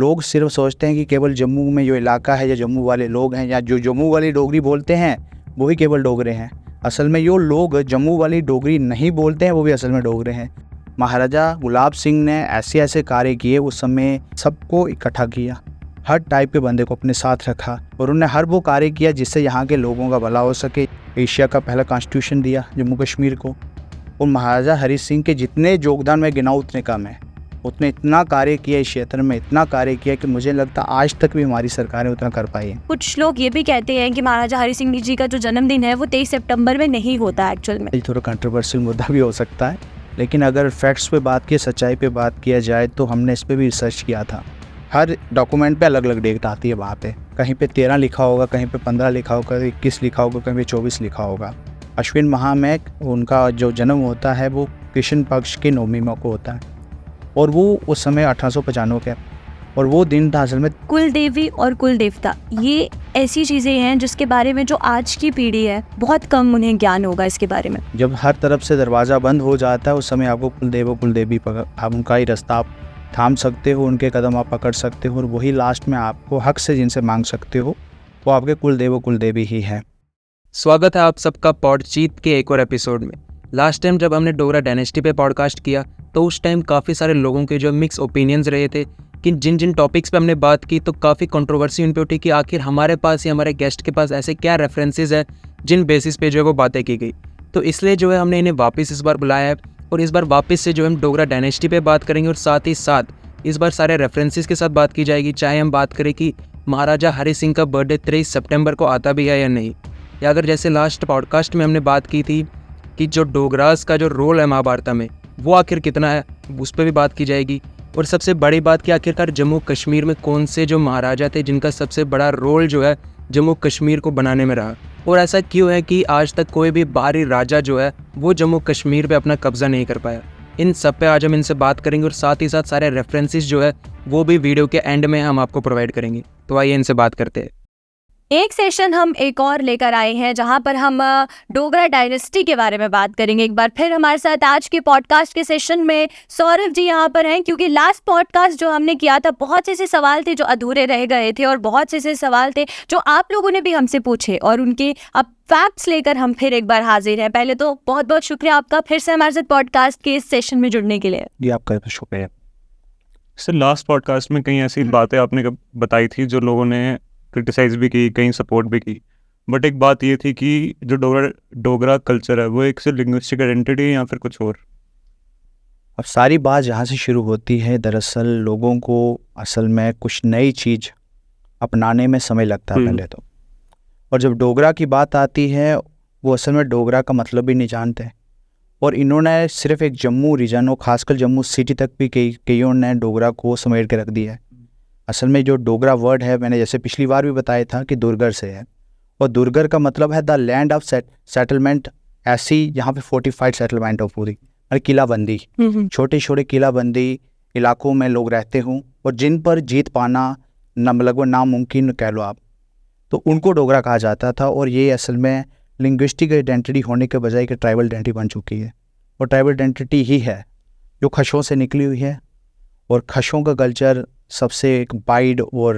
लोग सिर्फ सोचते हैं कि केवल जम्मू में जो इलाका है या जम्मू वाले लोग हैं या जो जम्मू वाली डोगरी बोलते हैं वही केवल डोगरे हैं। असल में जो लोग जम्मू वाली डोगरी नहीं बोलते हैं वो भी असल में डोगरे हैं। महाराजा गुलाब सिंह ने ऐसे ऐसे कार्य किए, उस समय सबको इकट्ठा किया, हर टाइप के बंदे को अपने साथ रखा और उन्होंने हर वो कार्य किया जिससे यहाँ के लोगों का भला हो सके। एशिया का पहला कॉन्स्टिट्यूशन दिया जम्मू कश्मीर को। और महाराजा हरि सिंह के जितने योगदान मैं गिनाऊँ उतने कम है। उसने इतना कार्य किया इस क्षेत्र में, इतना कार्य किया कि मुझे लगता आज तक भी हमारी सरकारें उतना कर पाई हैं। कुछ लोग ये भी कहते हैं कि महाराजा हरि सिंह जी का जो जन्मदिन है वो 23 सितंबर में नहीं होता एक्चुअल में। ये थोड़ा कंट्रोवर्शियल मुद्दा भी हो सकता है, लेकिन अगर फैक्ट्स पे बात की, सच्चाई पे बात किया जाए तो हमने इस पर भी रिसर्च किया था। हर डॉक्यूमेंट पे अलग अलग डेट आती है वहाँ पे, कहीं पे 13 लिखा होगा, कहीं पे 15 लिखा होगा, 21 लिखा होगा, कहीं पे 24 लिखा होगा। अश्विन माह में उनका जो जन्म होता है वो कृष्ण पक्ष की नवमी में को होता है और वो उस समय 1895 के, और वो दिन था असल में। कुल देवी और कुल देवता ये ऐसी चीज़ें हैं जिसके बारे में जो आज की पीढ़ी है बहुत कम उन्हें ज्ञान होगा इसके बारे में। जब हर तरफ से दरवाज़ा बंद हो जाता है उस समय आपको कुलदेव और कुलदेवी आप उनका ही रास्ता आप थाम सकते हो, उनके कदम आप पकड़ सकते हो और वही लास्ट में आपको हक से जिनसे मांग सकते हो वो आपके कुलदेव और कुलदेवी ही है। स्वागत है आप सबका पॉडचीत के एक और एपिसोड में। लास्ट टाइम जब हमने डोगरा डायनेस्टी पे पॉडकास्ट किया तो उस टाइम काफ़ी सारे लोगों के जो मिक्स ओपिनियंस रहे थे कि जिन जिन टॉपिक्स पे हमने बात की तो काफ़ी कंट्रोवर्सी उन पे उठी कि आखिर हमारे पास या हमारे गेस्ट के पास ऐसे क्या रेफरेंसेस हैं जिन बेसिस पे जो है वो बातें की गई। तो इसलिए जो है हमने इन्हें वापस इस बार बुलाया है और इस बार वापस से जो हम डोगरा डायनेस्टी पे बात करेंगे और साथ ही साथ इस बार सारे रेफरेंसेस के साथ बात की जाएगी, चाहे हम बात करें कि महाराजा हरि सिंह का बर्थडे 23 सितंबर को आता भी है या नहीं, या अगर जैसे लास्ट पॉडकास्ट में हमने बात की थी कि जो डोगरास का जो रोल है महाभारत में वो आखिर कितना है, उस पर भी बात की जाएगी। और सबसे बड़ी बात कि आखिरकार जम्मू कश्मीर में कौन से जो महाराजा थे जिनका सबसे बड़ा रोल जो है जम्मू कश्मीर को बनाने में रहा, और ऐसा क्यों है कि आज तक कोई भी बाहरी राजा जो है वो जम्मू कश्मीर पे अपना कब्जा नहीं कर पाया। इन सब पे आज हम इनसे बात करेंगे और साथ ही साथ सारे रेफरेंसेस जो है वो भी वीडियो के एंड में हम आपको प्रोवाइड करेंगे। तो आइए इनसे बात करते हैं। एक सेशन हम एक और लेकर आए हैं जहां पर हम डोगरा डायनेस्टी के बारे में बात करेंगे। एक बार फिर हमारे साथ आज के पॉडकास्ट के सेशन में सौरभ जी यहां पर हैं, क्योंकि लास्ट पॉडकास्ट जो हमने किया था बहुत से ऐसे सवाल थे जो अधूरे रह गए थे और बहुत से ऐसे सवाल थे जो आप लोगों ने भी हमसे पूछे और उनके अब फैक्ट्स लेकर हम फिर एक बार हाजिर हैं। पहले तो बहुत बहुत शुक्रिया आपका फिर से हमारे साथ पॉडकास्ट के इस सेशन में जुड़ने के लिए। जी आपका शुक्रिया। सर लास्ट पॉडकास्ट में कई ऐसी बातें आपने बताई थी जो लोगों ने क्रिटिसाइज भी की, कहीं सपोर्ट भी की, बट एक बात ये थी कि जो डोगरा कल्चर है वो एक सिर्फ लिंग्विस्टिक आइडेंटिटी है या फिर कुछ और। अब सारी बात यहाँ से शुरू होती है। दरअसल लोगों को असल में कुछ नई चीज़ अपनाने में समय लगता है पहले तो, और जब डोगरा की बात आती है वो असल में डोगरा का मतलब भी नहीं जानते। और इन्होंने सिर्फ एक जम्मू रीजन और खासकर जम्मू सिटी तक भी कईयों ने डोगरा को समेट के रख दिया है। असल में जो डोगरा वर्ड है, मैंने जैसे पिछली बार भी बताया था कि दुर्गर से है, और दुर्गर का मतलब है द लैंड ऑफ सेटलमेंट। ऐसी यहाँ पे फोर्टिफाइड सेटलमेंट हो पूरी, किलाबंदी, छोटे छोटे किलाबंदी इलाकों में लोग रहते हों और जिन पर जीत पाना लगभग नामुमकिन कह लो आप, तो उनको डोगरा कहा जाता था। और ये असल में लिंग्विस्टिक आइडेंटिटी होने के बजाय कि ट्राइबल आइडेंटिटी बन चुकी है, और ट्राइबल आइडेंटिटी ही है जो खशों से निकली हुई है। और खशों का कल्चर सबसे एक वाइड और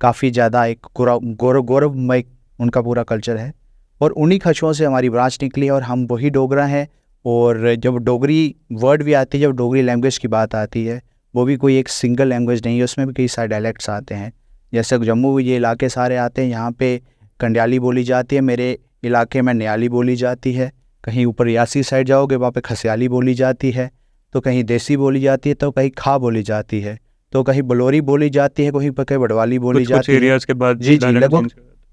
काफ़ी ज़्यादा एक गौरवमय उनका पूरा कल्चर है, और उन्हीं खशों से हमारी ब्रांच निकली है और हम वही डोगरा हैं। और जब डोगरी वर्ड भी आती है, जब डोगरी लैंग्वेज की बात आती है, वो भी कोई एक सिंगल लैंग्वेज नहीं है, उसमें भी कई सारे डायलैक्ट्स आते हैं। जैसे जम्मू ये इलाके सारे आते हैं, यहाँ पे कंडियाली बोली जाती है, मेरे इलाके में न्याली बोली जाती है, कहीं ऊपर रियासी साइड जाओगे वहाँ पे खसियाली बोली जाती है, तो कहीं देसी बोली जाती है, तो कहीं खा बोली जाती है, तो कहीं बलोरी बोली जाती है, कहीं पर बड़वाली बोली जाती है। एरियाज के बाद जी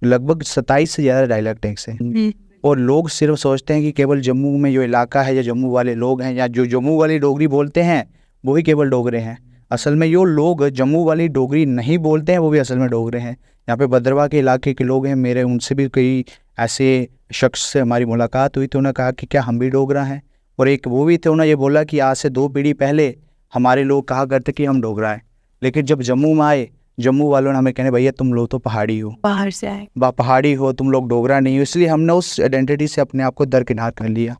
लगभग 27 से ज़्यादा डायलैक्ट हैं। और लोग सिर्फ सोचते हैं कि केवल जम्मू में जो इलाका है या जम्मू वाले लोग हैं या जो जम्मू वाली डोगरी बोलते हैं वही केवल डोगरे हैं। असल में जो लोग जम्मू वाली डोगरी नहीं बोलते हैं वो भी असल में डोगरे हैं। यहाँ पे भद्रवाह के इलाके के लोग हैं मेरे, उनसे भी कई ऐसे शख्स से हमारी मुलाकात हुई तो उन्होंने कहा कि क्या हम भी डोगरा हैं। और एक वो भी थे, उन्होंने ये बोला कि आज से 2 पीढ़ी पहले हमारे लोग कहा करते कि हम डोगरा हैं, लेकिन जब जम्मू में आए जम्मू वालों ने हमें कहने भैया तुम लोग तो पहाड़ी हो, बाहर से आए, पहाड़ी हो, तुम लोग डोगरा नहीं हो। इसलिए हमने उस आइडेंटिटी से अपने आप को दरकिनार कर लिया।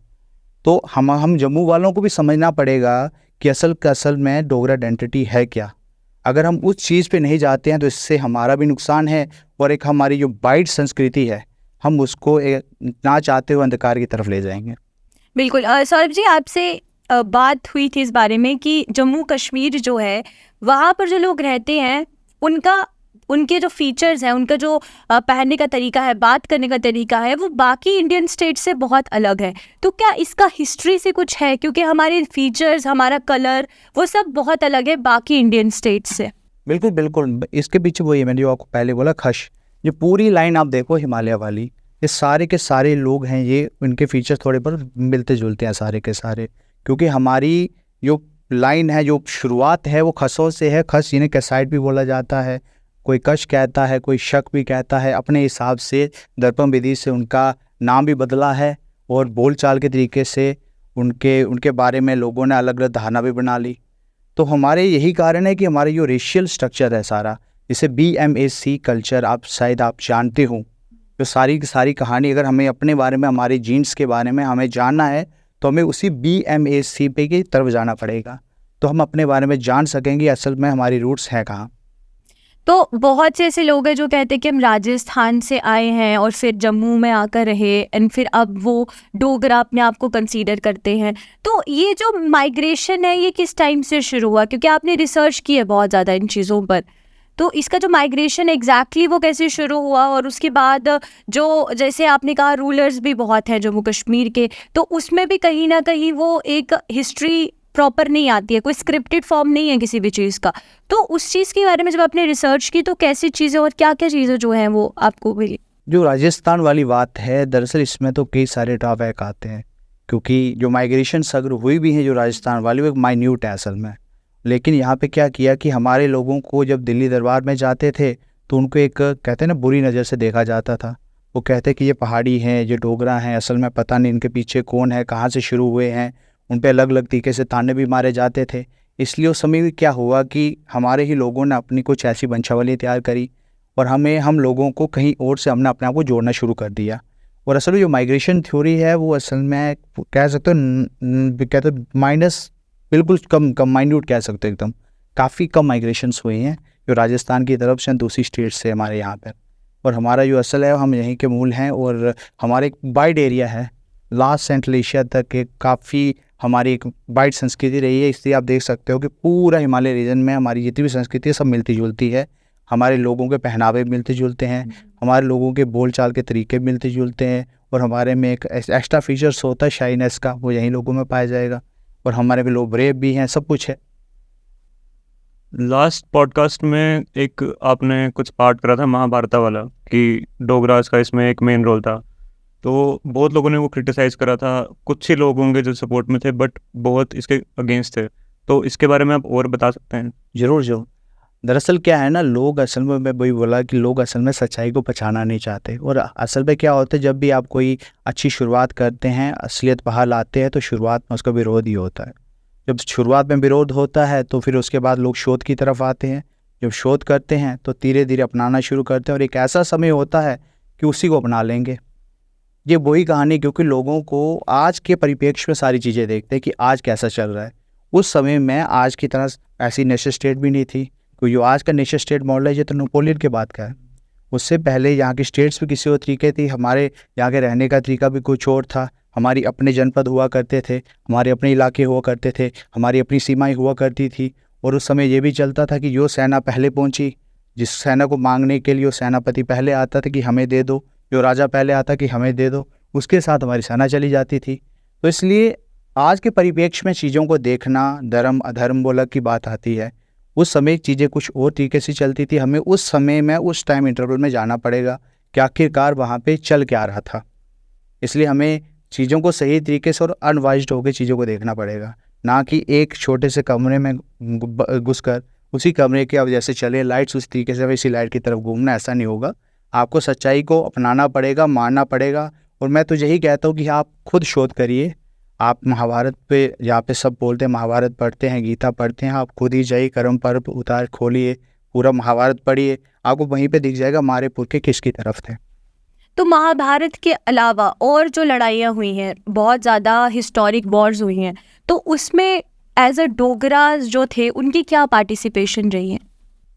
तो हम जम्मू वालों को भी समझना पड़ेगा कि असल में डोगरा आइडेंटिटी है क्या। अगर हम उस चीज़ पे नहीं जाते हैं तो इससे हमारा भी नुकसान है, और एक हमारी जो बाइट संस्कृति है हम उसको ना चाहते हुए अंधकार की तरफ ले जाएंगे। बिल्कुल। सौरभ जी, आपसे बात हुई थी इस बारे में कि जम्मू कश्मीर जो है वहाँ पर जो लोग रहते हैं उनके जो फीचर्स हैं, उनका जो पहनने का तरीका है, बात करने का तरीका है, वो बाकी इंडियन स्टेट से बहुत अलग है। तो क्या इसका हिस्ट्री से कुछ है? क्योंकि हमारे फीचर्स, हमारा कलर, वो सब बहुत अलग है बाकी इंडियन स्टेट से। बिल्कुल बिल्कुल, इसके पीछे वही मैंने जो आपको पहले बोला, खश, जो पूरी लाइन आप देखो हिमालय वाली, ये सारे के सारे लोग हैं, ये इनके फीचर्स थोड़े पर मिलते जुलते हैं सारे के सारे, क्योंकि हमारी जो लाइन है, जो शुरुआत है वो खसों से है। खस इन्हें कैसाइड भी बोला जाता है, कोई कश कहता है, कोई शक भी कहता है, अपने हिसाब से दर्पण विधि से उनका नाम भी बदला है, और बोलचाल के तरीके से उनके बारे में लोगों ने अलग अलग धारणा भी बना ली। तो हमारे यही कारण है कि हमारे जो रेशियल स्ट्रक्चर है सारा, जिसे BMAC कल्चर आप शायद आप जानते हो, जो सारी की सारी कहानी, अगर हमें अपने बारे में, हमारे जीन्स के बारे में हमें जानना है तो हमें उसी BMAC पे की तरफ जाना पड़ेगा, तो हम अपने बारे में जान सकेंगे असल में हमारी रूट्स हैं कहाँ। तो बहुत से ऐसे लोग हैं जो कहते हैं कि हम राजस्थान से आए हैं और फिर जम्मू में आकर रहे, एंड फिर अब वो डोगरा अपने आप को कंसीडर करते हैं। तो ये जो माइग्रेशन है ये किस टाइम से शुरू हुआ? क्योंकि आपने रिसर्च की है बहुत ज़्यादा इन चीज़ों पर, तो इसका जो माइग्रेशन एग्जैक्टली वो कैसे शुरू हुआ, और उसके बाद जो, जैसे आपने कहा, रूलर्स भी बहुत हैं जम्मू कश्मीर के, तो उसमें भी कहीं ना कहीं वो एक हिस्ट्री प्रॉपर नहीं आती है, कोई स्क्रिप्टेड फॉर्म नहीं है किसी भी चीज़ का। तो उस चीज़ के बारे में जब आपने रिसर्च की तो कैसी चीज़ें और क्या क्या चीज़ें जो हैं वो आपको मिली? जो राजस्थान वाली बात है, दरअसल इसमें तो कई सारे ड्रॉबैक आते हैं, क्योंकि जो माइग्रेशन सग्र हुई भी है जो राजस्थान वाली, वो एक माइन्यूट है असल में। लेकिन यहाँ पे क्या किया कि हमारे लोगों को जब दिल्ली दरबार में जाते थे तो उनको एक, कहते हैं ना, बुरी नज़र से देखा जाता था। वो कहते कि ये पहाड़ी हैं, ये डोगरा हैं, असल में पता नहीं इनके पीछे कौन है, कहाँ से शुरू हुए हैं। उन पे अलग अलग तरीके से ताने भी मारे जाते थे। इसलिए उस समय भी क्या हुआ कि हमारे ही लोगों ने अपनी कुछ ऐसी वंशावली तैयार करी, और हम लोगों को कहीं और से हमने अपने आप को जोड़ना शुरू कर दिया। और असल में जो माइग्रेशन थ्योरी है वो असल में कह सकते हो, कहते माइनस, बिल्कुल कम माइन्यूट कह सकते हो, एकदम काफ़ी कम माइग्रेशंस हुए हैं जो राजस्थान की तरफ से दूसरी स्टेट से हमारे यहाँ पर। और हमारा जो असल है, हम यहीं के मूल हैं, और हमारे एक वाइड एरिया है, लास्ट सेंट्रल एशिया तक एक काफ़ी हमारी एक वाइड संस्कृति रही है। इसलिए आप देख सकते हो कि पूरा हिमालय रीजन में हमारी जितनी भी संस्कृति है सब मिलती जुलती है। हमारे लोगों के पहनावे मिलते जुलते हैं, हमारे लोगों के बोलचाल के तरीके मिलते जुलते हैं, और हमारे में एक एक्स्ट्रा फीचर्स होता है शाइनेस का, वो यहीं लोगों में पाया जाएगा। और हमारे में लोग ब्रेव भी हैं, सब कुछ है। लास्ट पॉडकास्ट में एक आपने कुछ पार्ट करा था महाभारत वाला, कि डोगरास का इसमें एक मेन रोल था, तो बहुत लोगों ने वो क्रिटिसाइज़ करा था। कुछ ही लोग होंगे जो सपोर्ट में थे, बट बहुत इसके अगेंस्ट थे। तो इसके बारे में आप और बता सकते हैं? ज़रूर। दरअसल क्या है ना, लोग असल में, मैं वही बोला कि लोग असल में सच्चाई को पहचाना नहीं चाहते। और असल में क्या होता है, जब भी आप कोई अच्छी शुरुआत करते हैं, असलियत बाहर लाते हैं, तो शुरुआत में उसका विरोध ही होता है। जब शुरुआत में विरोध होता है तो फिर उसके बाद लोग शोध की तरफ आते हैं। जब शोध करते हैं तो धीरे धीरे अपनाना शुरू करते हैं, और एक ऐसा समय होता है कि उसी को अपना लेंगे। ये वही कहानी, क्योंकि लोगों को आज के परिप्रेक्ष्य में सारी चीज़ें देखते हैं कि आज कैसा चल रहा है। उस समय में आज की तरह ऐसी नेशन स्टेट भी नहीं थी, क्योंकि जो आज का नेशन स्टेट मॉडल है ये तो नेपोलियन के बाद का है। उससे पहले यहाँ की स्टेट्स भी किसी और तरीके थी, हमारे यहाँ के रहने का तरीका भी कुछ और था। हमारी अपने जनपद हुआ करते थे, हमारे अपने इलाके हुआ करते थे, हमारी अपनी सीमाएं हुआ करती थी। और उस समय ये भी चलता था कि जो सेना पहले पहुँची, जिस सेना को मांगने के लिए वो सेनापति पहले आता था कि हमें दे दो, जो राजा पहले आता कि हमें दे दो, उसके साथ हमारी सेना चली जाती थी। तो इसलिए आज के परिप्रेक्ष्य में चीज़ों को देखना, धर्म अधर्म बोला की बात आती है। उस समय चीज़ें कुछ और तरीके से चलती थी। हमें उस समय में, उस टाइम इंटरवल में जाना पड़ेगा कि आखिरकार वहाँ पे चल क्या रहा था। इसलिए हमें चीज़ों को सही तरीके से और अनवाइज्ड होकर चीज़ों को देखना पड़ेगा, ना कि एक छोटे से कमरे में घुसकर उसी कमरे के अब जैसे चले लाइट्स उस तरीके से इसी लाइट की तरफ घूमना, ऐसा नहीं होगा। आपको सच्चाई को अपनाना पड़ेगा, मानना पड़ेगा। और मैं तो यही कहता हूँ कि आप खुद शोध करिए। आप महाभारत पे, यहाँ पे सब बोलते हैं महाभारत पढ़ते हैं, गीता पढ़ते हैं, आप खुद ही जाइए, कर्म पर्व उतार खोलिए, पूरा महाभारत पढ़िए, आपको वहीं पे दिख जाएगा हमारे पुरखे किसकी तरफ थे। तो महाभारत के अलावा और जो लड़ाइयाँ हुई हैं, बहुत ज़्यादा हिस्टोरिक वॉर्स हुई हैं, तो उसमें एज अ डोगरास जो थे उनकी क्या पार्टिसिपेशन रही है?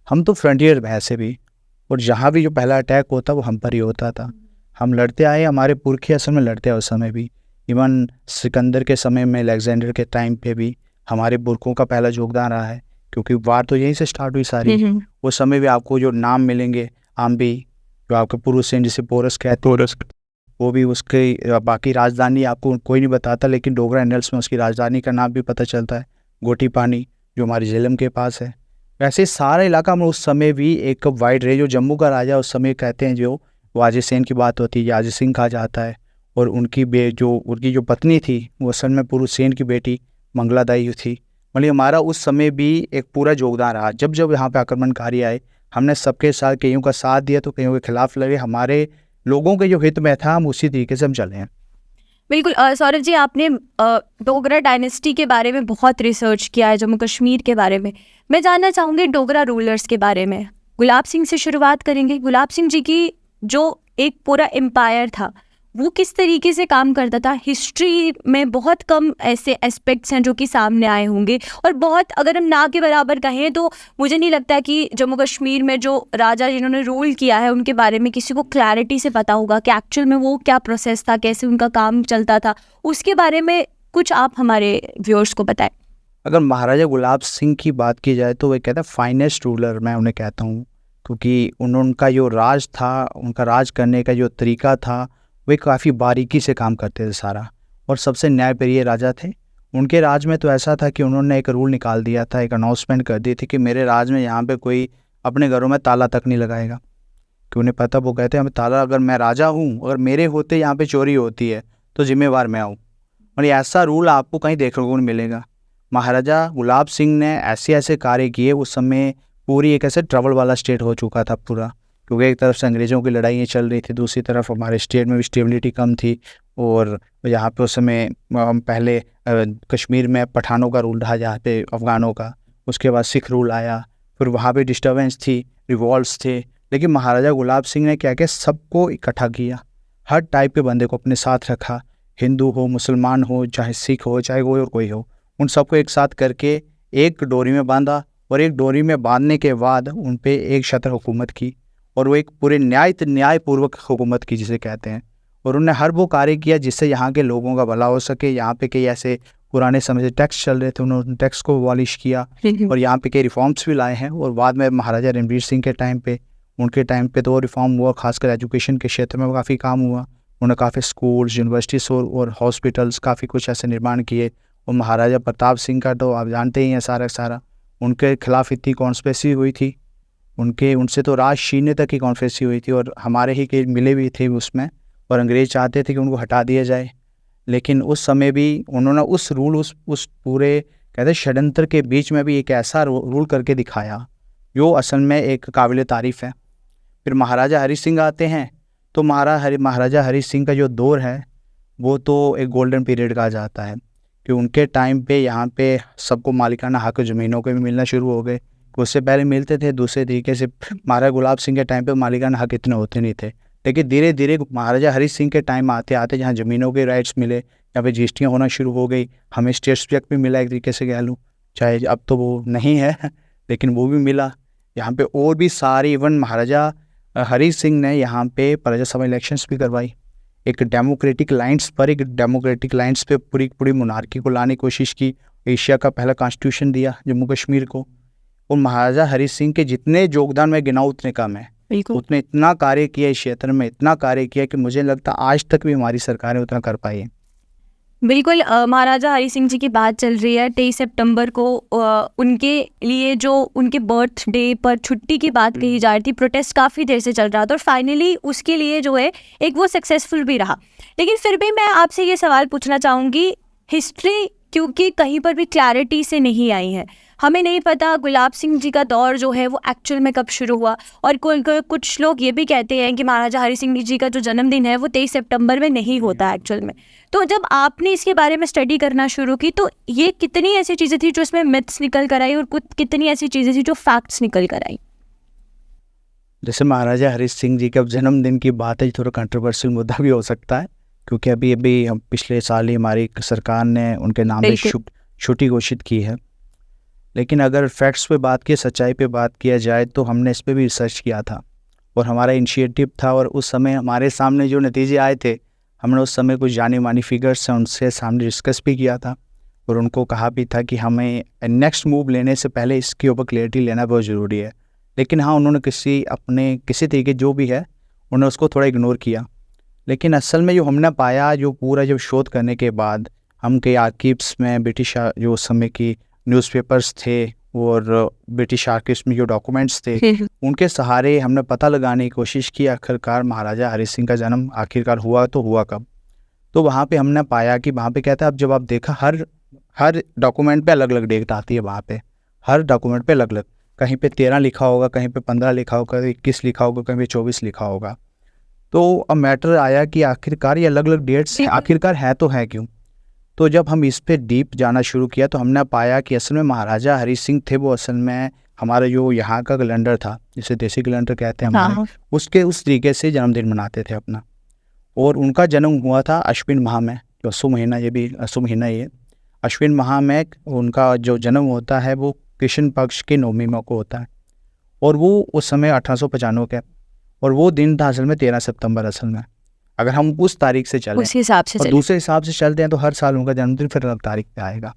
हम तो फ्रंटियर में ऐसे भी, और जहाँ भी जो पहला अटैक होता वो हम पर ही होता था। हम लड़ते आए, हमारे पुरखे असल में लड़ते आए उस समय भी। इवन सिकंदर के समय में, अलेक्जेंडर के टाइम पे भी हमारे पुरखों का पहला योगदान रहा है, क्योंकि वार तो यहीं से स्टार्ट हुई सारी। उस समय भी आपको जो नाम मिलेंगे, आम्बी जो आपके पुरुष हैं जिसे पोरस कहते हैं, वो भी उसके बाकी राजधानी आपको कोई नहीं बताता, लेकिन डोगरा एनल्स में उसकी राजधानी का नाम भी पता चलता है, गोटी पानी जो हमारी झेलम के पास है। वैसे सारा इलाका में उस समय भी एक वाइड रेंज, जो जम्मू का राजा उस समय कहते हैं, जो वाजिद सेन की बात होती है, याजिद सिंह कहा जाता है, और उनकी उनकी जो पत्नी थी वो असल में पुरुष सेन की बेटी मंगलादाई थी। मतलब हमारा उस समय भी एक पूरा योगदान रहा। जब जब यहाँ पे आक्रमणकारी आए, हमने सबके साथ, कईयों का साथ दिया तो कईयों के खिलाफ लड़े। हमारे लोगों के जो हित में था हम उसी तरीके से हम चले हैं। बिल्कुल। सौरभ जी, आपने डोगरा डायनेस्टी के बारे में बहुत रिसर्च किया है, जम्मू कश्मीर के बारे में। मैं जानना चाहूँगी डोगरा रूलर्स के बारे में। गुलाब सिंह से शुरुआत करेंगे। गुलाब सिंह जी की जो एक पूरा एम्पायर था वो किस तरीके से काम करता था? हिस्ट्री में बहुत कम ऐसे एस्पेक्ट्स हैं जो कि सामने आए होंगे, और बहुत, अगर हम ना के बराबर कहें तो मुझे नहीं लगता कि जम्मू कश्मीर में जो राजा जिन्होंने रूल किया है उनके बारे में किसी को क्लैरिटी से पता होगा कि एक्चुअल में वो क्या प्रोसेस था, कैसे उनका काम चलता था। उसके बारे में कुछ आप हमारे व्यूअर्स को बताएं। अगर महाराजा गुलाब सिंह की बात की जाए तो वे कहते हैं फाइनेस्ट रूलर मैं उन्हें कहता हूँ, क्योंकि उनका जो राज था, उनका राज करने का जो तरीका था, वे काफ़ी बारीकी से काम करते थे सारा, और सबसे न्यायप्रिय राजा थे। उनके राज में तो ऐसा था कि उन्होंने एक रूल निकाल दिया था, एक अनाउंसमेंट कर दी थी कि मेरे राज में यहाँ पे कोई अपने घरों में ताला तक नहीं लगाएगा, कि उन्हें पता, वो कहते हैं हमें ताला, अगर मैं राजा हूँ, अगर मेरे होते यहाँ पे चोरी होती है तो जिम्मेवार मैं हूँ। और ऐसा रूल आपको कहीं देखने को नहीं मिलेगा। महाराजा गुलाब सिंह ने ऐसे ऐसे कार्य किए। उस समय पूरी एक ऐसे ट्रबल वाला स्टेट हो चुका था पूरा, क्योंकि एक तरफ से अंग्रेज़ों की लड़ाइयाँ चल रही थी, दूसरी तरफ हमारे स्टेट में भी स्टेबिलिटी कम थी, और यहाँ पे उस समय पहले कश्मीर में पठानों का रूल रहा, जहाँ पे अफ़गानों का, उसके बाद सिख रूल आया, फिर वहाँ पे डिस्टर्बेंस थी, रिवॉल्ट्स थे। लेकिन महाराजा गुलाब सिंह ने क्या किया, सबको इकट्ठा किया, हर टाइप के बंदे को अपने साथ रखा, हिंदू हो, मुसलमान हो, चाहे सिख हो, चाहे कोई और कोई हो, उन सबको एक साथ करके एक डोरी में बांधा, और एक डोरी में बांधने के बाद उन पे एक छत्र हुकूमत की, और वो एक पूरे न्यायपूर्वक हुकूमत की जिसे कहते हैं। और उन्होंने हर वो कार्य किया जिससे यहाँ के लोगों का भला हो सके। यहाँ पे कई ऐसे पुराने समय से टैक्स चल रहे थे, उन्होंने टैक्स को अबॉलिश किया, और यहाँ पे कई रिफॉर्म्स भी लाए हैं। और बाद में महाराजा रणवीर सिंह के टाइम पे, उनके टाइम पे तो वो रिफॉर्म हुआ, खासकर एजुकेशन के क्षेत्र में काफ़ी काम हुआ। उन्होंने काफ़ी स्कूल्स, यूनिवर्सिटीज़ और हॉस्पिटल्स, काफ़ी कुछ ऐसे निर्माण किए। और महाराजा प्रताप सिंह का तो आप जानते ही हैं सारा, उनके खिलाफ इतनी कॉन्स्पिरेसी हुई थी, उनसे तो राज छीनने तक की कॉन्स्पिरेसी हुई थी, और हमारे ही के मिले भी थे उसमें, और अंग्रेज़ चाहते थे कि उनको हटा दिया जाए। लेकिन उस समय भी उन्होंने उस रूल, उस पूरे कहते षड्यंत्र के बीच में भी एक ऐसा रूल करके दिखाया जो असल में एक काबिल तारीफ़ है। फिर महाराजा हरी सिंह आते हैं, तो महाराजा हरी सिंह का जो दौर है वो तो एक गोल्डन पीरियड कहा जाता है, कि उनके टाइम पे यहाँ पे सबको मालिकाना हक ज़मीनों के भी मिलना शुरू हो गए। उससे पहले मिलते थे दूसरे तरीके से, महाराजा गुलाब सिंह के टाइम पे मालिकाना हक इतने होते नहीं थे। लेकिन धीरे धीरे महाराजा हरी सिंह के टाइम आते आते जहाँ ज़मीनों के राइट्स मिले, यहाँ पे रजिस्ट्रियाँ होना शुरू हो गई, हमें स्टेट सब्जेक्ट भी मिला एक तरीके से कह लूँ, चाहे अब तो वो नहीं है लेकिन वो भी मिला यहाँ पे। और भी सारी, इवन महाराजा हरी सिंह ने यहाँ पे प्रजा सभा इलेक्शंस भी करवाई, एक डेमोक्रेटिक लाइन्स पे पूरी मोनार्की को लाने की कोशिश की। एशिया का पहला कॉन्स्टिट्यूशन दिया जम्मू कश्मीर को। और महाराजा हरी सिंह के जितने योगदान मैं गिनाऊं उतने कम है, उतने इतना कार्य किया इस क्षेत्र में, इतना कार्य किया कि मुझे लगता आज तक भी हमारी सरकारें उतना कर पाई है। बिल्कुल। महाराजा हरी सिंह जी की बात चल रही है। 23 सितंबर को उनके लिए जो उनके बर्थडे पर छुट्टी की बात कही जा रही थी, प्रोटेस्ट काफ़ी देर से चल रहा था, और फाइनली उसके लिए जो है एक वो सक्सेसफुल भी रहा। लेकिन फिर भी मैं आपसे ये सवाल पूछना चाहूँगी, हिस्ट्री क्योंकि कहीं पर भी क्लैरिटी से नहीं आई है, हमें नहीं पता गुलाब सिंह जी का दौर जो है वो एक्चुअल में कब शुरू हुआ। और कुछ लोग ये भी कहते हैं कि महाराजा हरी सिंह जी का जो जन्मदिन है वो 23 सितंबर में नहीं होता एक्चुअल में। तो जब आपने इसके बारे में स्टडी करना शुरू की, तो ये कितनी ऐसी चीज़ें थी जो इसमें मिथ्स निकल कर आई, और कितनी ऐसी चीज़ें थी जो फैक्ट्स निकल कर आई? जैसे महाराजा हरी सिंह जी के जन्मदिन की बात है, थोड़ा कंट्रोवर्शियल मुद्दा भी हो सकता है, क्योंकि अभी हम पिछले साल ही हमारी सरकार ने उनके नाम में छुट्टी घोषित की है। लेकिन अगर फैक्ट्स पे बात की, सच्चाई पे बात किया जाए तो हमने इस पे भी रिसर्च किया था और हमारा इनिशिएटिव था, और उस समय हमारे सामने जो नतीजे आए थे, हमने उस समय कुछ जानी मानी फिगर्स हैं उनसे सामने डिस्कस भी किया था और उनको कहा भी था कि हमें नेक्स्ट मूव लेने से पहले इसके ऊपर क्लैरिटी लेना बहुत ज़रूरी है। लेकिन हाँ, उन्होंने किसी तरीके जो भी है उन्होंने उसको थोड़ा इग्नोर किया। लेकिन असल में जो हमने पाया, जो पूरा जब शोध करने के बाद हम कई आर्कीव्स में ब्रिटिश जो उस समय की न्यूज़पेपर्स थे और ब्रिटिश आर्कीव्स में जो डॉक्यूमेंट्स थे, उनके सहारे हमने पता लगाने की कोशिश की आखिरकार महाराजा हरि सिंह का जन्म आखिरकार हुआ तो हुआ कब। तो वहाँ पे हमने पाया कि वहाँ पे कहता है, अब जब आप देखा हर डॉक्यूमेंट पे अलग अलग डेट आती है, वहाँ पे हर डॉक्यूमेंट पे अलग अलग, कहीं पे 13 लिखा होगा, कहीं पे 15 लिखा होगा, कहीं 21 लिखा होगा, कहीं पे 24 लिखा होगा। तो अब मैटर आया कि आखिरकार ये अलग अलग डेट्स आखिरकार है तो है क्यों। तो जब हम इस पे डीप जाना शुरू किया तो हमने पाया कि असल में महाराजा हरि सिंह थे, वो असल में हमारा जो यहाँ का कैलेंडर था, जिसे देसी कैलेंडर कहते हैं हमारे, उसके उस तरीके से जन्मदिन मनाते थे अपना। और उनका जन्म हुआ था अश्विन माह में, जो अश्व महीना, ये भी अश्व महीना, ये अश्विन माह में उनका जो जन्म होता है वो कृष्ण पक्ष के 9वीं माह को होता है, और वो उस समय 1895 का, और वो दिन था असल में 13 सितंबर असल में। अगर हम उस तारीख से चलें, उस हिसाब से और दूसरे हिसाब से चलते हैं तो हर साल उनका जन्मदिन फिर अलग तारीख पे आएगा,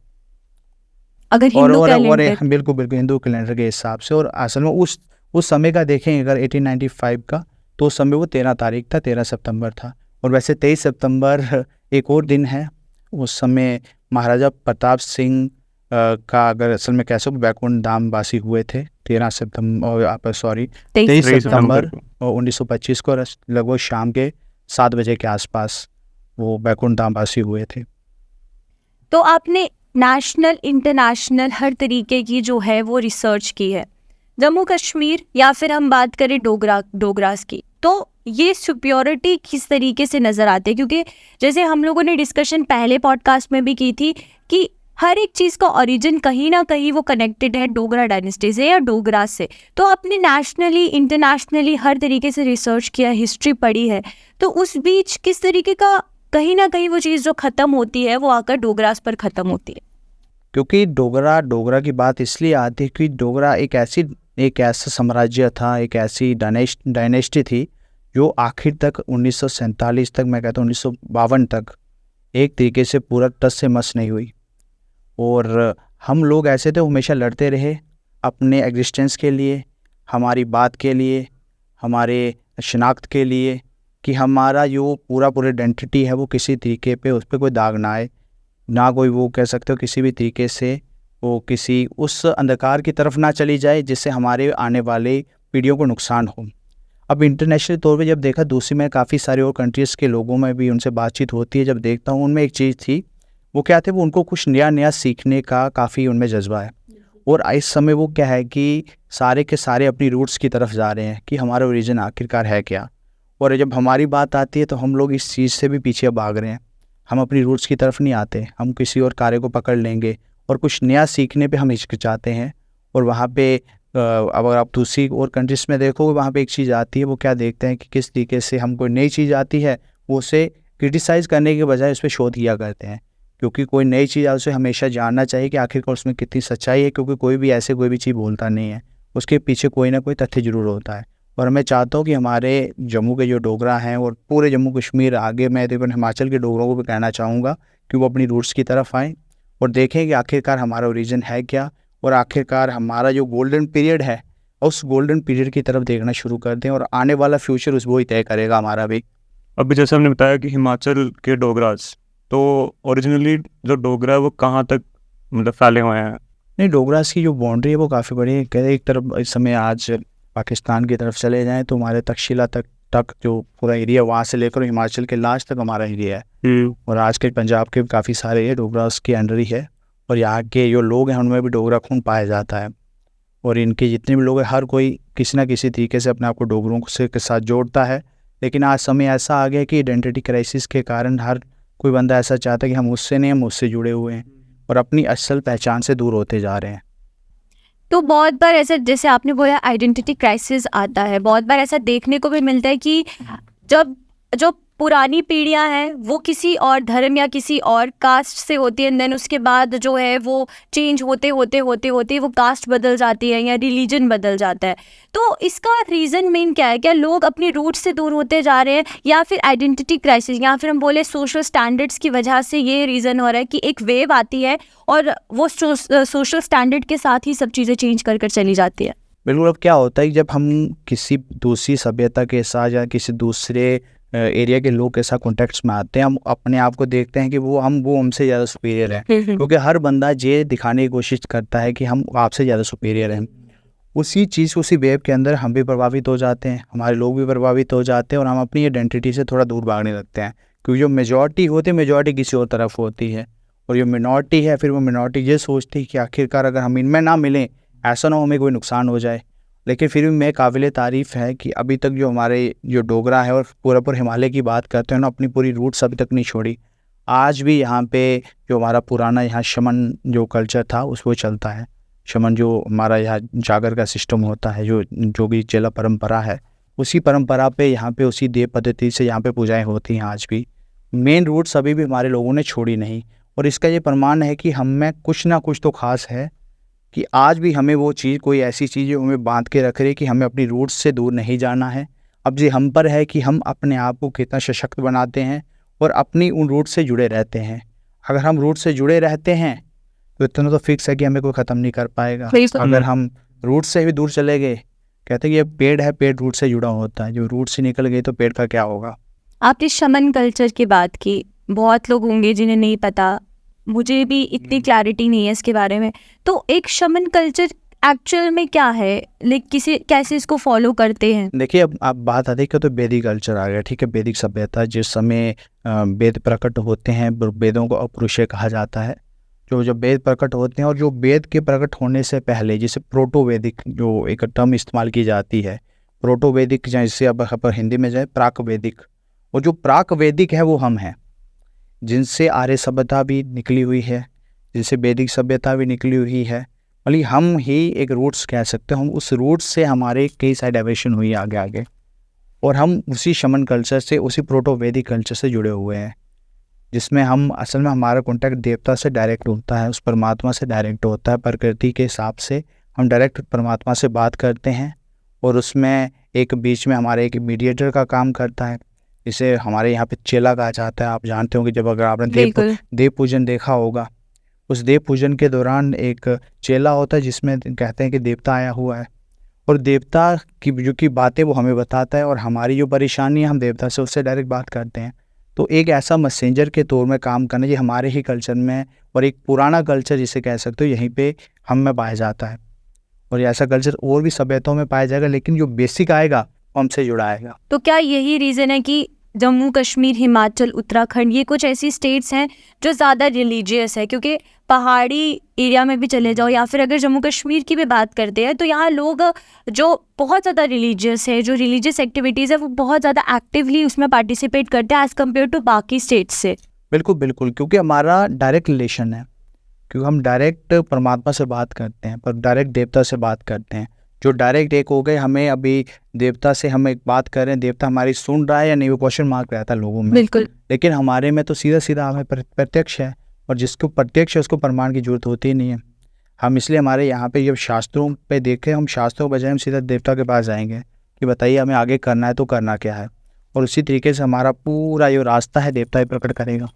अगर और हिंदू और कैलेंडर। बिल्कुल बिल्कुल हिंदू कैलेंडर के हिसाब से। और असल में उस समय का देखें अगर 1895 का, तो उस समय वो 13 तारीख था, 13 सितंबर था। और वैसे 23 सितंबर एक और दिन है, उस समय महाराजा प्रताप सिंह का अगर असल में कैसे बैकुंठ धाम वासी हुए थे 13 सितंबर 23 सितंबर 1925 को लगभग शाम के 7 बजे के आसपास वो बैकुंठ धाम वासी हुए थे। तो आपने नेशनल इंटरनेशनल हर तरीके की जो है वो रिसर्च की है, जम्मू कश्मीर या फिर हम बात करें डोगरास की, तो ये सुप्योरिटी किस तरीके से नज़र आते हैं? क्योंकि जैसे हम लोगों ने डिस्कशन पहले पॉडकास्ट में भी की थी कि हर एक चीज़ का ओरिजिन कहीं ना कहीं वो कनेक्टेड है डोगरा डायनेस्टी से या डोगरास से। तो आपने नेशनली इंटरनेशनली हर तरीके से रिसर्च किया, हिस्ट्री पढ़ी है, तो उस बीच किस तरीके का कहीं ना कहीं वो चीज़ जो ख़त्म होती है वो आकर डोगरास पर ख़त्म होती है? क्योंकि डोगरा की बात इसलिए आती है कि डोगरा एक ऐसा साम्राज्य था, एक ऐसी डायनेस्टी थी जो आखिर तक 1947 तक, मैं कहता हूँ 1952 तक एक तरीके से पूरा टस से मस नहीं हुई। और हम लोग ऐसे थे, हमेशा लड़ते रहे अपने एग्जिस्टेंस के लिए, हमारी बात के लिए, हमारे शनाख्त के लिए, कि हमारा जो पूरा आइडेंटिटी है वो किसी तरीके पे उस पर कोई दाग ना आए, ना कोई वो कह सकते हो किसी भी तरीके से वो किसी उस अंधकार की तरफ ना चली जाए जिससे हमारे आने वाले पीढ़ियों को नुकसान हो। अब इंटरनेशनल तौर पे जब देखा, दूसरी में काफ़ी सारे और कंट्रीज़ के लोगों में भी उनसे बातचीत होती है, जब देखता हूँ उनमें एक चीज़ थी, वो क्या थे, वो उनको कुछ नया सीखने का काफ़ी उनमें जज्बा है। और इस समय वो क्या है कि सारे के सारे अपनी रूट्स की तरफ जा रहे हैं कि हमारा ओरिजिन आखिरकार है क्या। और जब हमारी बात आती है तो हम लोग इस चीज़ से भी पीछे भाग रहे हैं, हम अपनी रूट्स की तरफ नहीं आते, हम किसी और कार्य को पकड़ लेंगे और कुछ नया सीखने पे हम हिचकिचाते हैं। और वहाँ पे अगर आप दूसरी और कंट्रीज़ में देखोगे, वहाँ पे एक चीज़ आती है, वो क्या देखते हैं कि किस तरीके से हम कोई नई चीज़ आती है वो उसे क्रिटिसाइज़ करने के बजाय उस पर शोध किया करते हैं, क्योंकि कोई नई चीज़ है उसे हमेशा जानना चाहिए कि आखिरकार उसमें कितनी सच्चाई है, क्योंकि कोई भी चीज़ बोलता नहीं है, उसके पीछे कोई ना कोई तथ्य जरूर होता है। और मैं चाहता हूँ कि हमारे जम्मू के जो डोगरा हैं और पूरे जम्मू कश्मीर, आगे मैं तकरीबन हिमाचल के डोगरों को भी कहना चाहूँगा कि वो अपनी रूट्स की तरफ आएँ और देखें कि आखिरकार हमारा ओरिजिन है क्या, और आखिरकार हमारा जो गोल्डन पीरियड है उस गोल्डन पीरियड की तरफ देखना शुरू कर दें, और आने वाला फ्यूचर उस वो ही तय करेगा हमारा भी। अभी जैसे हमने बताया कि हिमाचल के डोगरास, तो ओरिजिनली जो डोगरा है वो कहाँ तक मतलब फैले हुए हैं? नहीं, डोगरास की जो बाउंड्री है वो काफ़ी बड़ी है। कहते एक तरफ इस समय आज पाकिस्तान की तरफ चले जाएं तो हमारे तक्षशिला तक जो पूरा एरिया, वहाँ से लेकर हिमाचल के लास्ट तक हमारा एरिया है। और आज के पंजाब के काफ़ी सारे ये डोगरास के अंडर ही है, और यहाँ के जो लोग हैं उनमें भी डोगरा खून पाया जाता है। और इनके जितने भी लोग हैं, हर कोई किसी ना किसी तरीके से अपने आप को डोगरों से के साथ जोड़ता है। लेकिन आज समय ऐसा आ गया कि आइडेंटिटी क्राइसिस के कारण हर कोई बंदा ऐसा चाहता है कि हम उससे नहीं, हम उससे जुड़े हुए हैं और अपनी असल पहचान से दूर होते जा रहे हैं। तो बहुत बार ऐसा, जैसे आपने बोला आइडेंटिटी क्राइसिस आता है, बहुत बार ऐसा देखने को भी मिलता है कि जब पुरानी पीढ़ियां हैं वो किसी और धर्म या किसी और कास्ट से होती है, देन उसके बाद जो है वो चेंज होते होते वो कास्ट बदल जाती है या रिलीजन बदल जाता है। तो इसका रीज़न मेन क्या है? क्या लोग अपनी रूट से दूर होते जा रहे हैं, या फिर आइडेंटिटी क्राइसिस, या फिर हम बोले सोशल स्टैंडर्ड्स की वजह से ये रीज़न हो रहा है कि एक वेव आती है और वो सोशल स्टैंडर्ड के साथ ही सब चीज़ें चेंज कर चली जाती है? बिल्कुल। अब क्या होता है, जब हम किसी दूसरी सभ्यता के साथ या किसी दूसरे एरिया के लोग के साथ कॉन्टेक्ट्स में आते हैं, हम अपने आप को देखते हैं कि वो हमसे ज़्यादा सुपीरियर है, क्योंकि हर बंदा ये दिखाने की कोशिश करता है कि हम आपसे ज़्यादा सुपीरियर हैं। उसी चीज़, उसी वेव के अंदर हम भी प्रभावित हो जाते हैं, हमारे लोग भी प्रभावित हो जाते हैं और हम अपनी आइडेंटिटी से थोड़ा दूर भागने लगते हैं, क्योंकि जो मेजॉरिटी होती है, मेजॉरिटी किसी और तरफ होती है, और जो मिनॉरिटी है, फिर वो मिनॉरिटी ये सोचती है कि आखिरकार अगर हम इनमें ना मिलें, ऐसा ना हो हमें कोई नुकसान हो जाए। लेकिन फिर भी मैं काबिल तारीफ़ है कि अभी तक जो हमारे जो डोगरा है और पूरा हिमालय की बात करते हैं ना, अपनी पूरी रूट्स अभी तक नहीं छोड़ी। आज भी यहाँ पे जो हमारा पुराना यहाँ शमन जो कल्चर था उसको चलता है। शमन जो हमारा यहाँ जागर का सिस्टम होता है, जो भी चेला परंपरा है, उसी परंपरा पे यहाँ पे उसी देव पद्धति से यहाँ पे पूजाएं होती हैं आज भी। मेन रूट्स अभी भी हमारे लोगों ने छोड़ी नहीं, और इसका ये प्रमाण है कि हम में कुछ ना कुछ तो खास है कि आज भी हमें वो चीज़, कोई ऐसी चीज़ जो हमें बांध के रख रही है कि हमें अपनी रूट्स से दूर नहीं जाना है। अब ये हम पर है कि हम अपने आप को कितना सशक्त बनाते हैं और अपनी उन रूट से जुड़े रहते हैं। अगर हम रूट से जुड़े रहते हैं तो इतना तो फिक्स है कि हमें कोई ख़त्म नहीं कर पाएगा। अगर हम रूट से भी दूर चले गए, कहते हैं कि ये पेड़ है, पेड़ रूट से जुड़ा होता है, जो रूट से निकल गई तो पेड़ का क्या होगा। आपने शमन कल्चर की बात की, बहुत लोग होंगे जिन्हें नहीं पता, मुझे भी इतनी क्लैरिटी नहीं है इसके बारे में। तो एक शमन कल्चर एक्चुअल में क्या है, कैसे इसको फॉलो करते हैं? देखिए, अब आप बात आती है तो वैदिक कल्चर आ गया, ठीक है। वैदिक सभ्यता, जिस समय वेद प्रकट होते हैं, वेदों को अपरुषय कहा जाता है। जब वेद प्रकट होते हैं, और जो वेद के प्रकट होने से पहले, जैसे प्रोटो वैदिक जो एक टर्म इस्तेमाल की जाती है, प्रोटो वैदिक, जैसे अब हिंदी में जाए प्राक वैदिक, और जो प्राक वैदिक है वो हम हैं, जिनसे आर्य सभ्यता भी निकली हुई है, जिनसे वैदिक सभ्यता भी निकली हुई है। मतलब हम ही एक रूट्स कह सकते हैं। हम उस रूट्स से हमारे कई सारी डाइवर्शन हुई आगे, और हम उसी शमन कल्चर से, उसी प्रोटो वैदिक कल्चर से जुड़े हुए हैं, जिसमें हम असल में हमारा कॉन्टैक्ट देवता से डायरेक्ट होता है, उस परमात्मा से डायरेक्ट होता है। प्रकृति के हिसाब से हम डायरेक्ट परमात्मा से बात करते हैं, और उसमें एक बीच में हमारे एक मीडिएटर का काम करता है, इसे हमारे यहाँ पे चेला कहा जाता है। आप जानते होंगे, जब अगर आपने देव पूजन देखा होगा, उस देव पूजन के दौरान एक चेला होता है जिसमें कहते हैं कि देवता आया हुआ है, और देवता की बातें वो हमें बताता है, और हमारी जो परेशानी है हम देवता से उससे डायरेक्ट बात करते हैं। तो एक ऐसा मैसेंजर के तौर में काम करना, ये हमारे ही कल्चर में, और एक पुराना कल्चर जिसे कह सकते हो, यहीं पे हम में पाया जाता है। और ऐसा कल्चर और भी सभ्यताओं में पाया जाएगा, लेकिन जो बेसिक आएगा वो हमसे जुड़ा आएगा। तो क्या यही रीज़न है कि जम्मू कश्मीर, हिमाचल, उत्तराखंड, ये कुछ ऐसी स्टेट्स हैं जो ज़्यादा रिलीजियस है? क्योंकि पहाड़ी एरिया में भी चले जाओ, या फिर अगर जम्मू कश्मीर की भी बात करते हैं, तो यहाँ लोग जो बहुत ज़्यादा रिलीजियस है, जो रिलीजियस एक्टिविटीज़ है, वो बहुत ज़्यादा एक्टिवली उसमें पार्टिसिपेट करते हैं एज़ कम्पेयर टू बाकी स्टेट्स से। बिल्कुल, क्योंकि हमारा डायरेक्ट रिलेशन है, क्योंकि हम डायरेक्ट परमात्मा से बात करते हैं, पर डायरेक्ट देवता से बात करते हैं। जो डायरेक्ट एक हो गए, हमें अभी देवता से हम एक बात कर रहे हैं, देवता हमारी सुन रहा है या नहीं, वो क्वेश्चन मार्क रहता है लोगों में। बिल्कुल। लेकिन हमारे में तो सीधा हमें प्रत्यक्ष है, और जिसको प्रत्यक्ष है उसको प्रमाण की जरूरत होती ही नहीं है। हम इसलिए हमारे यहाँ पे जब शास्त्रों पे देखें, हम शास्त्रों के बजाय हम सीधा देवता के पास जाएंगे कि बताइए हमें आगे करना है तो करना क्या है, और उसी तरीके से हमारा पूरा जो रास्ता है देवता ही प्रकट करेगा।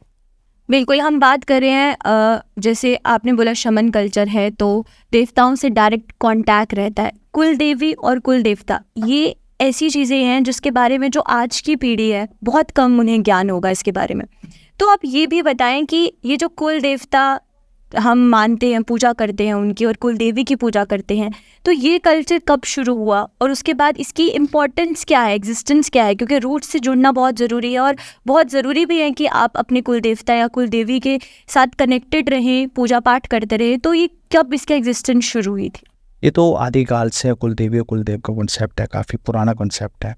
बिल्कुल। हम बात कर रहे हैं, जैसे आपने बोला शमन कल्चर है तो देवताओं से डायरेक्ट कांटेक्ट रहता है। कुल देवी और कुल देवता, ये ऐसी चीज़ें हैं जिसके बारे में जो आज की पीढ़ी है बहुत कम उन्हें ज्ञान होगा इसके बारे में। तो आप ये भी बताएं कि ये जो कुल देवता हम मानते हैं, पूजा करते हैं उनकी, और कुल देवी की पूजा करते हैं, तो ये कल्चर कब शुरू हुआ, और उसके बाद इसकी इम्पोर्टेंस क्या है, एग्जिस्टेंस क्या है? क्योंकि रूट से जुड़ना बहुत ज़रूरी है, और बहुत ज़रूरी भी है कि आप अपने कुल देवता या कुल देवी के साथ कनेक्टेड रहें, पूजा पाठ करते रहें। तो ये कब इसका एग्जिस्टेंस शुरू हुई थी? ये तो आदिकाल से कुल देवी और कुल देव का कॉन्सेप्ट है, काफ़ी पुराना कॉन्सेप्ट है।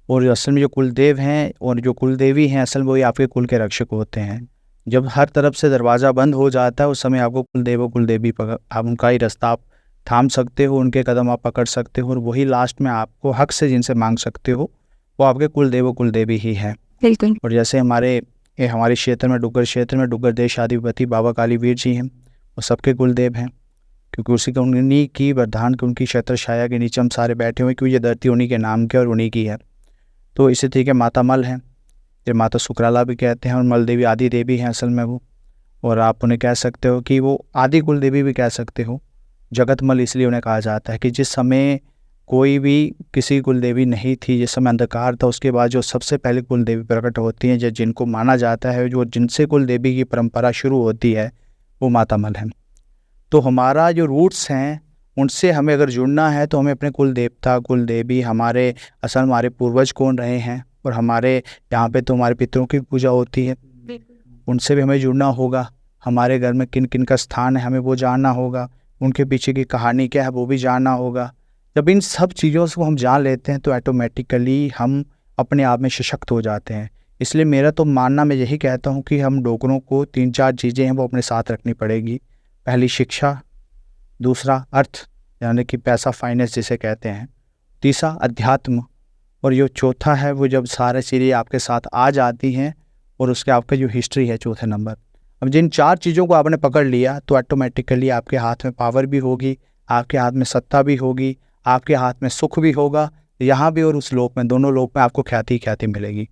और असल में जो कुलदेव हैं और जो कुलदेवी हैं, असल में वही आपके कुल के रक्षक होते हैं। जब हर तरफ से दरवाज़ा बंद हो जाता है, उस समय आपको कुलदेव और कुलदेवी आप उनका ही रास्ता आप थाम सकते हो, उनके कदम आप पकड़ सकते हो, और वही लास्ट में आपको हक से जिनसे मांग सकते हो वो आपके कुलदेव और कुलदेवी ही है। बिल्कुल। और जैसे हमारे क्षेत्र में डुग्गर देश आदिपति बाबा कालीवीर जी हैं, वो सबके कुलदेव हैं, क्योंकि उन्हीं की वरदान की, उनकी छत्र छाया के नीचे हम सारे बैठे हुए, क्योंकि ये धरती उन्हीं के नाम की और उन्हीं की है। तो इसी तरीके माता मल हैं, ये माता सुकराला भी कहते हैं, और मल देवी आदि देवी हैं असल में वो, और आप उन्हें कह सकते हो कि वो आदि कुल देवी भी कह सकते हो। जगत मल इसलिए उन्हें कहा जाता है कि जिस समय कोई भी किसी कुल देवी नहीं थी, जिस समय अंधकार था, उसके बाद जो सबसे पहले कुल देवी प्रकट होती हैं, जिनको माना जाता है, जो जिनसे कुल देवी की परंपरा शुरू होती है, वो माता मल है। तो हमारा जो रूट्स हैं, उनसे हमें अगर जुड़ना है तो हमें अपने कुल देवता, कुल देवी, हमारे पूर्वज कौन रहे हैं, और हमारे यहाँ पे तो हमारे पितरों की पूजा होती है, उनसे भी हमें जुड़ना होगा। हमारे घर में किन किन का स्थान है, हमें वो जानना होगा। उनके पीछे की कहानी क्या है, वो भी जानना होगा। जब इन सब चीज़ों को हम जान लेते हैं तो ऑटोमेटिकली हम अपने आप में सशक्त हो जाते हैं। इसलिए मेरा तो मानना, मैं यही कहता हूँ कि हम डोगरों को 3-4 चीज़ें हैं वो अपने साथ रखनी पड़ेगी। पहली शिक्षा, दूसरा अर्थ यानी कि पैसा, फाइनेंस जिसे कहते हैं, तीसरा अध्यात्म, और जो चौथा है वो जब सारे चीज़ें आपके साथ आ जाती हैं, और उसके आपका जो हिस्ट्री है चौथे नंबर। अब जिन 4 चीज़ों को आपने पकड़ लिया तो ऑटोमेटिकली आपके हाथ में पावर भी होगी, आपके हाथ में सत्ता भी होगी, आपके हाथ में सुख भी होगा, यहाँ भी और उस लोक में, दोनों लोक में आपको ख्याति मिलेगी।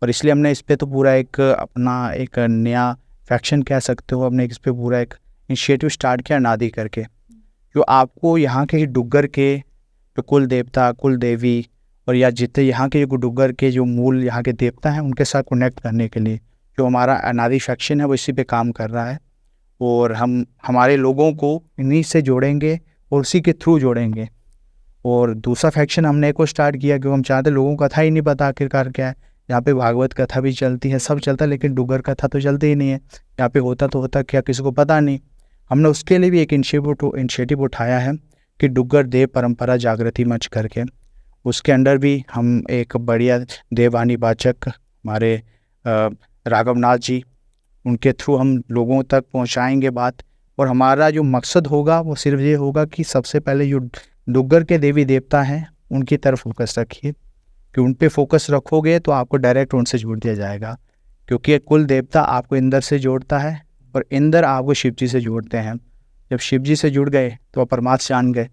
और इसलिए हमने इस पर तो पूरा अपना एक नया फैक्शन कह सकते हो, हमने इस पर पूरा एक इनिशिएटिव स्टार्ट किया नादी करके, जो आपको यहाँ के डुग्गर के जो कुल देवता, कुल देवी, और या जितने यहाँ के डुग्गर के जो मूल यहाँ के देवता हैं, उनके साथ कनेक्ट करने के लिए जो हमारा अनादि फैक्शन है वो इसी पे काम कर रहा है। और हम हमारे लोगों को इन्हीं से जोड़ेंगे और उसी के थ्रू जोड़ेंगे। और दूसरा फैक्शन हमने को स्टार्ट किया क्योंकि हम चाहते, लोगों को कथा ही नहीं पता आखिरकार क्या है। यहाँ पे भागवत कथा भी चलती है, सब चलता है, लेकिन डुग्गर कथा तो चलती ही नहीं है। यहाँ पे होता तो होता क्या, किसी को पता नहीं। हमने उसके लिए भी एक इनिशिएटिव उठाया है कि डुग्गर देव परंपरा जागृति मंच करके, उसके अंडर भी हम एक बढ़िया देववाणी वाचक हमारे राघवनाथ जी, उनके थ्रू हम लोगों तक पहुंचाएंगे बात। और हमारा जो मकसद होगा वो सिर्फ ये होगा कि सबसे पहले जो डुग्गर के देवी देवता हैं उनकी तरफ फोकस रखिए, कि उन पे फोकस रखोगे तो आपको डायरेक्ट उनसे जोड़ दिया जाएगा, क्योंकि कुल देवता आपको इंद्र से जोड़ता है और इंद्र आपको शिव जी से जोड़ते हैं। जब शिव जी से जुड़ गए तो आप परमात्मा जान गए।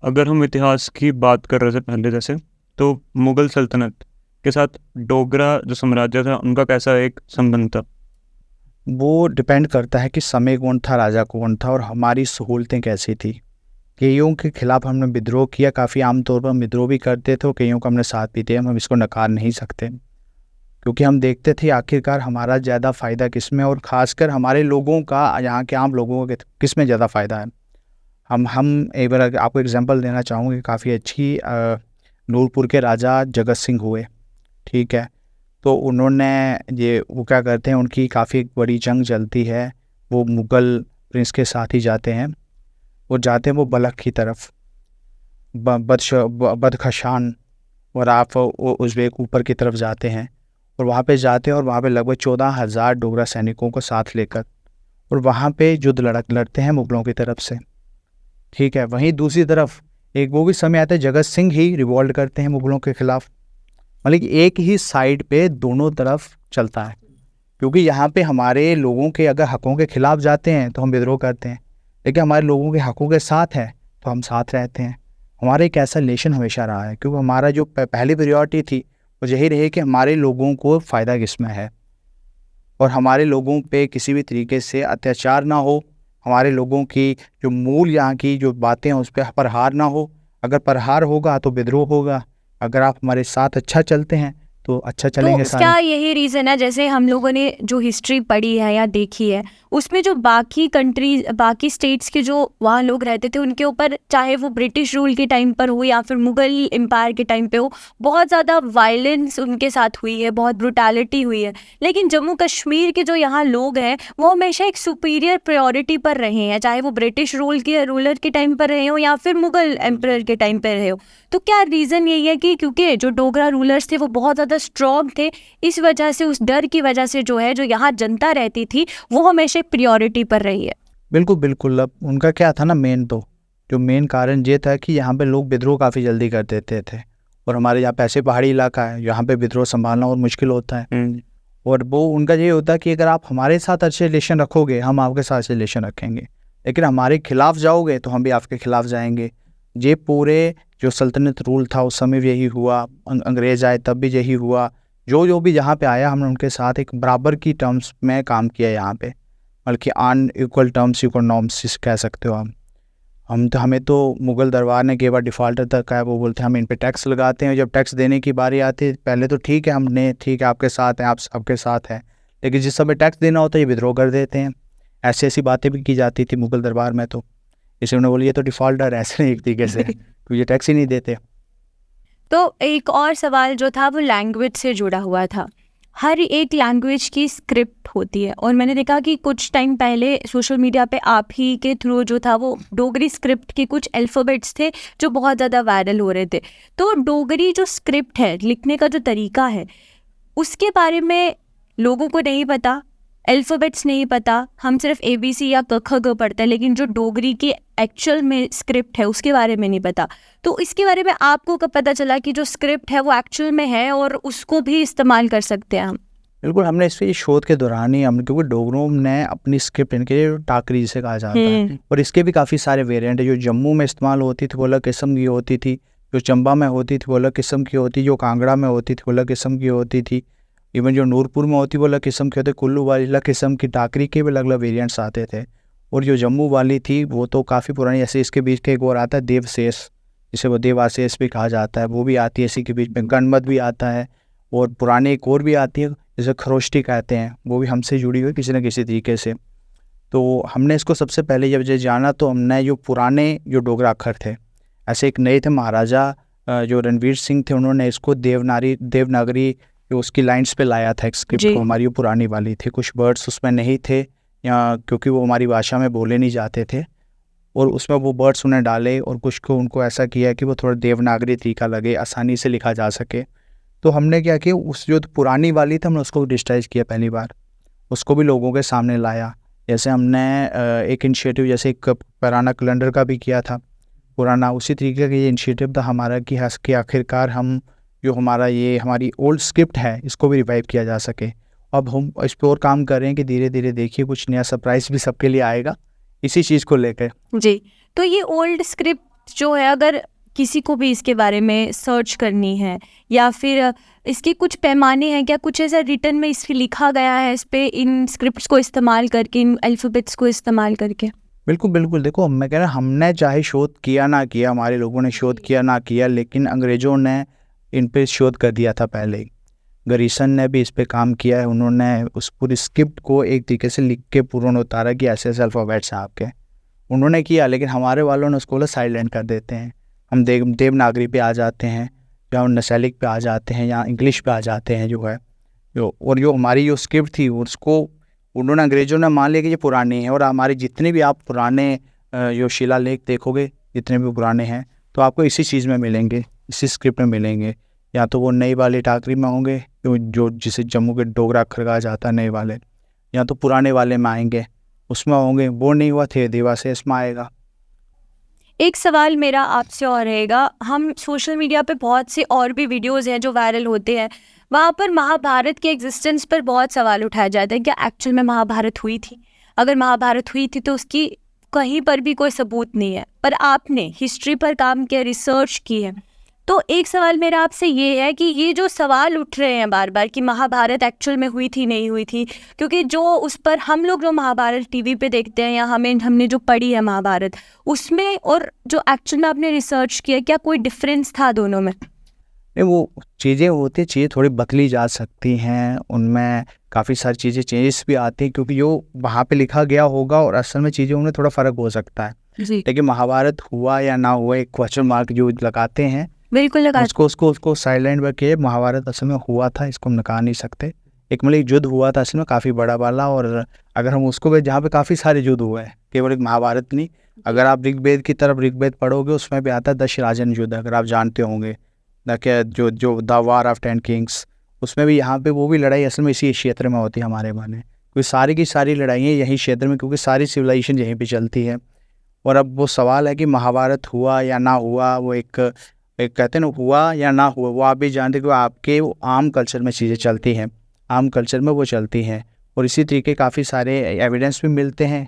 अगर हम इतिहास की बात कर रहे थे पहले जैसे, तो मुगल सल्तनत के साथ डोगरा जो साम्राज्य था उनका कैसा एक संबंध था? वो डिपेंड करता है कि समय कौन था, राजा कौन था, और हमारी सहूलतें कैसी थी। कईयों के खिलाफ हमने विद्रोह किया, काफ़ी आमतौर पर हम विद्रोह भी करते थे, और कईयों का हमने साथ भी दिया। हम इसको नकार नहीं सकते, क्योंकि हम देखते थे आखिरकार हमारा ज़्यादा फ़ायदा किस में, और ख़ासकर हमारे लोगों का, यहाँ के आम लोगों का किस में ज़्यादा फ़ायदा है। हम एक बार आपको एग्जांपल देना चाहूँगी काफ़ी अच्छी। नूरपुर के राजा जगत सिंह हुए, ठीक है। तो उन्होंने वो क्या करते हैं, उनकी काफ़ी बड़ी जंग चलती है, वो मुग़ल प्रिंस के साथ ही जाते हैं। वो जाते हैं वो बलख की तरफ, बदखशान, और आप उज़्बेक ऊपर की तरफ जाते हैं, और वहाँ पे जाते हैं, और वहाँ पे लगभग 14,000 डोगरा सैनिकों को साथ लेकर, और वहाँ पे युद्ध लड़ते हैं मुग़लों की तरफ से, ठीक है। वहीं दूसरी तरफ एक वो भी समय आता है जगत सिंह ही रिवॉल्ट करते हैं मुग़लों के ख़िलाफ़। मतलब एक ही साइड पे दोनों तरफ चलता है, क्योंकि यहाँ पे हमारे लोगों के अगर हकों के ख़िलाफ़ जाते हैं तो हम विद्रोह करते हैं, लेकिन हमारे लोगों के हकों के साथ है तो हम साथ रहते हैं। हमारा एक ऐसा रिलेशन हमेशा रहा है, क्योंकि हमारा जो पहली प्रायोरिटी थी वो यही रही कि हमारे लोगों को फ़ायदा किस में है, और हमारे लोगों पे किसी भी तरीके से अत्याचार ना हो, हमारे लोगों की जो मूल यहाँ की जो बातें हैं उस पर प्रहार ना हो। अगर प्रहार होगा तो विद्रोह होगा। अगर आप हमारे साथ अच्छा चलते हैं तो अच्छा चलेंगे तो क्या यही रीज़न है, जैसे हम लोगों ने जो हिस्ट्री पढ़ी है या देखी है, उसमें जो बाकी कंट्रीज, बाकी स्टेट्स के जो वहाँ लोग रहते थे, उनके ऊपर चाहे वो ब्रिटिश रूल के टाइम पर हो या फिर मुग़ल एम्पायर के टाइम पे हो, बहुत ज़्यादा वायलेंस उनके साथ हुई है, बहुत ब्रुटैलिटी हुई है। लेकिन जम्मू कश्मीर के जो यहाँ लोग हैं वो हमेशा एक सुपीरियर प्रायोरिटी पर रहे हैं, चाहे वो ब्रिटिश रूलर के टाइम पर रहे हो या फिर मुग़ल एम्पायर के टाइम पर रहे हो। तो क्या रीज़न यही है कि क्योंकि जो डोगरा रूलर्स थे वो बहुत ज़्यादा स्ट्रॉन्ग थे, इस वजह से, उस डर की वजह से जो है, जो यहाँ जनता रहती थी वो हमेशा प्रायोरिटी पर रही है? बिल्कुल बिल्कुल। अब उनका क्या था ना, मेन कारण ये था कि यहाँ पे लोग विद्रोह काफ़ी जल्दी कर देते थे, और हमारे यहाँ पैसे पहाड़ी इलाका है, यहाँ पे विद्रोह संभालना और मुश्किल होता है। और वो उनका ये होता है कि अगर आप हमारे साथ अच्छे रिलेशन रखोगे हम आपके साथ अच्छे रिलेशन रखेंगे, लेकिन हमारे खिलाफ जाओगे तो हम भी आपके खिलाफ जाएंगे। ये पूरे जो सल्तनत रूल था उस समय भी यही हुआ, अंग्रेज़ आए तब भी यही हुआ। जो भी यहाँ पे आया हमने उनके साथ एक बराबर की टर्म्स में काम किया यहाँ पे, बल्कि on equal terms equal norms कह सकते हो आप। हमें तो मुग़ल दरबार ने कई बार डिफ़ॉल्टर तक कहा, वो बोलते हैं हम इन पे टैक्स लगाते हैं। जब टैक्स देने की बारी आती है पहले तो ठीक है, हमने ठीक है आपके साथ हैं, आप सबके साथ हैं, लेकिन जिस समय टैक्स देना होता है ये विद्रोह कर देते हैं। ऐसी बातें भी की जाती थी मुग़ल दरबार में, तो इसलिए उन्होंने बोली ये तो डिफ़ॉल्टर है, ऐसे नहीं एक तरीके से तो ये टैक्स ही नहीं देते। तो एक और सवाल जो था वो लैंग्वेज से जुड़ा हुआ था। हर एक लैंग्वेज की स्क्रिप्ट होती है, और मैंने देखा कि कुछ टाइम पहले सोशल मीडिया पे आप ही के थ्रू जो था वो डोगरी स्क्रिप्ट के कुछ अल्फ़ाबेट्स थे जो बहुत ज़्यादा वायरल हो रहे थे। तो डोगरी जो स्क्रिप्ट है, लिखने का जो तरीका है, उसके बारे में लोगों को नहीं पता, अल्फ़ाबेट्स नहीं पता, हम सिर्फ ABC या क ख ग पढ़ते हैं, लेकिन जो डोगरी की एक्चुअल में स्क्रिप्ट है उसके बारे में नहीं पता। तो इसके बारे में आपको कब पता चला कि जो स्क्रिप्ट है वो एक्चुअल में है और उसको भी इस्तेमाल कर सकते हैं हम? बिल्कुल, हमने इस पे शोध के दौरान ही हम, क्योंकि डोगरों ने अपनी स्क्रिप्ट, इनके टाकरी जिसे कहा जाता है, और इसके भी काफ़ी सारे वेरिएंट है। जो जम्मू में इस्तेमाल होती थी वो अलग किस्म की होती थी, जो चंबा में होती थी वो अलग किस्म की होती, जो कांगड़ा में होती थी वो अलग किस्म की होती थी, इवन जो नूरपुर में होती वो अलग किस्म की होती, कुल्लू वाली अलग किस्म की, टाकरी के भी अलग अलग वेरिएंट्स आते थे। और जो जम्मू वाली थी वो तो काफ़ी पुरानी, ऐसे इसके बीच के एक और आता है देवशेष, जिसे वो देवाशेष भी कहा जाता है, वो भी आती है इसी के बीच में। गणमत भी आता है, और पुराने एक और भी आती है जिसे खरोष्टी कहते हैं, वो भी हमसे जुड़ी हुई किसी न किसी तरीके से। तो हमने इसको सबसे पहले जब ये जाना तो हमने जो पुराने जो डोगरा अक्षर थे, ऐसे एक नए थे महाराजा जो रणवीर सिंह थे, उन्होंने इसको देवनागरी जो उसकी लाइंस पे लाया था एक स्क्रिप्ट को, हमारी वो पुरानी वाली थी। कुछ वर्ड्स उसमें नहीं थे या क्योंकि वो हमारी भाषा में बोले नहीं जाते थे, और उसमें वो वर्ड्स उन्हें डाले और कुछ को उनको ऐसा किया कि वो थोड़ा देवनागरी तरीका लगे, आसानी से लिखा जा सके। तो हमने क्या किया, उस जो पुरानी वाली थी हमने उसको डिजिटाइज किया पहली बार, उसको भी लोगों के सामने लाया। जैसे हमने एक इनिशिएटिव जैसे एक पुराना कैलेंडर का भी किया था पुराना, उसी तरीके का ये इनिशिएटिव था हमारा कि आखिरकार हम जो हमारी ओल्ड स्क्रिप्ट है इसको भी रिवाइव किया जा सके। अब हम इस पर और काम कर रहे हैं कि धीरे धीरे देखिए कुछ नया सरप्राइज भी सबके लिए आएगा इसी चीज़ को लेकर। जी, तो ये ओल्ड स्क्रिप्ट जो है, अगर किसी को भी इसके बारे में सर्च करनी है या फिर इसके कुछ पैमाने हैं क्या, कुछ ऐसा रिटर्न में इसमें लिखा गया है इस पे, इन स्क्रिप्ट्स को इस्तेमाल करके, इन अल्फ़ाबेट्स को इस्तेमाल करके? बिल्कुल, देखो मैं कह रहा हमने चाहे शोध किया ना किया, हमारे लोगों ने शोध किया ना किया, लेकिन अंग्रेज़ों ने इन पे शोध कर दिया था पहले ही। गरीसन ने भी इस पे काम किया है, उन्होंने उस पूरी स्क्रिप्ट को एक तरीके से लिख के पूर्ण उतारा कि ऐसे ऐसे अल्फ़ाबेट्स हैं आपके, उन्होंने किया। लेकिन हमारे वालों ने उसको साइलेंट कर देते हैं। हम देवनागरी पे आ जाते हैं, या नसैलिक पे आ जाते हैं, या इंग्लिश पे आ जाते हैं जो है और जो हमारी जो स्क्रिप्ट थी उसको उन्होंने, अंग्रेज़ों ने मान लिया कि ये पुरानी है। और हमारी जितने भी आप पुराने जो शिलालेख देखोगे, जितने भी पुराने हैं, तो आपको इसी चीज़ में मिलेंगे, इसी स्क्रिप्ट में मिलेंगे। या तो वो नई वाली टाकरी में होंगे जो जिसे जम्मू के डोगरा अक्षर कहा जाता है, नए वाले, या तो पुराने वाले में आएंगे, उसमें होंगे। वो नहीं हुआ थे देवाशेष में आएगा। एक सवाल मेरा आपसे और रहेगा, हम सोशल मीडिया पे बहुत से और भी वीडियोस हैं जो वायरल होते हैं, वहाँ पर महाभारत के एग्जिस्टेंस पर बहुत सवाल उठाया जाता है। क्या एक्चुअल में महाभारत हुई थी? अगर महाभारत हुई थी तो उसकी कहीं पर भी कोई सबूत नहीं है, पर आपने हिस्ट्री पर काम किया, रिसर्च की है। तो एक सवाल मेरा आपसे ये है कि ये जो सवाल उठ रहे हैं बार बार कि महाभारत एक्चुअल में हुई थी नहीं हुई थी, क्योंकि जो उस पर हम लोग जो महाभारत टीवी पे देखते हैं या हमने जो पढ़ी है महाभारत, उसमें और जो एक्चुअल में आपने रिसर्च किया, क्या कोई डिफरेंस था दोनों में? नहीं, वो चीज़ें होती, चीज़ें थोड़ी बदली जा सकती हैं, उनमें काफ़ी सारी चीज़ें चेंजेस भी आती हैं, क्योंकि जो वहाँ पे लिखा गया होगा और असल में चीज़ें उनमें थोड़ा फ़र्क हो सकता है। लेकिन महाभारत हुआ या ना हुआ, एक क्वेश्चन मार्क जो लगाते हैं, बिल्कुल लगा उसको साइलेंट करके महाभारत असल में हुआ था, इसको हम नकार नहीं सकते। एक मतलब युद्ध हुआ था असल में काफ़ी बड़ा वाला, और अगर हम उसको जहाँ पे काफ़ी सारे युद्ध हुए हैं, केवल एक महाभारत नहीं। अगर आप ऋग्वेद की तरफ ऋग्वेद पढ़ोगे उसमें भी आता है दशराजन युद्ध, अगर आप जानते होंगे जो द वार ऑफ 10 किंग्स, उसमें भी यहाँ पे वो भी लड़ाई असल में इसी क्षेत्र में होती है हमारे माने, क्योंकि सारी की सारी लड़ाइयाँ यही क्षेत्र में, क्योंकि सारी सिविलाइजेशन यहीं पे चलती है। और अब वो सवाल है कि महाभारत हुआ या ना हुआ, वो एक एक कहते हैं ना, हुआ या ना हुआ वो आप भी जानते कि वो आपके वो आम कल्चर में चीज़ें चलती हैं, आम कल्चर में वो चलती हैं। और इसी तरीके काफ़ी सारे एविडेंस भी मिलते हैं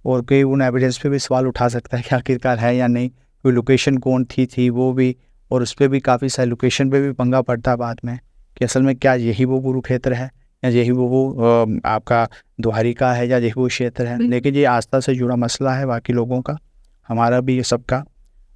और कोई उन एविडेंस पे भी सवाल उठा सकता है कि आखिरकार है या नहीं, कोई लोकेशन कौन थी वो भी, और उस पर भी काफ़ी सारे लोकेशन पे भी पंगा पड़ता है बाद में कि असल में क्या यही वो कुरुक्षेत्र है या यही वो आपका द्वारिका है या यही वो क्षेत्र है। लेकिन ये आस्था से जुड़ा मसला है बाकी लोगों का, हमारा भी, ये सबका,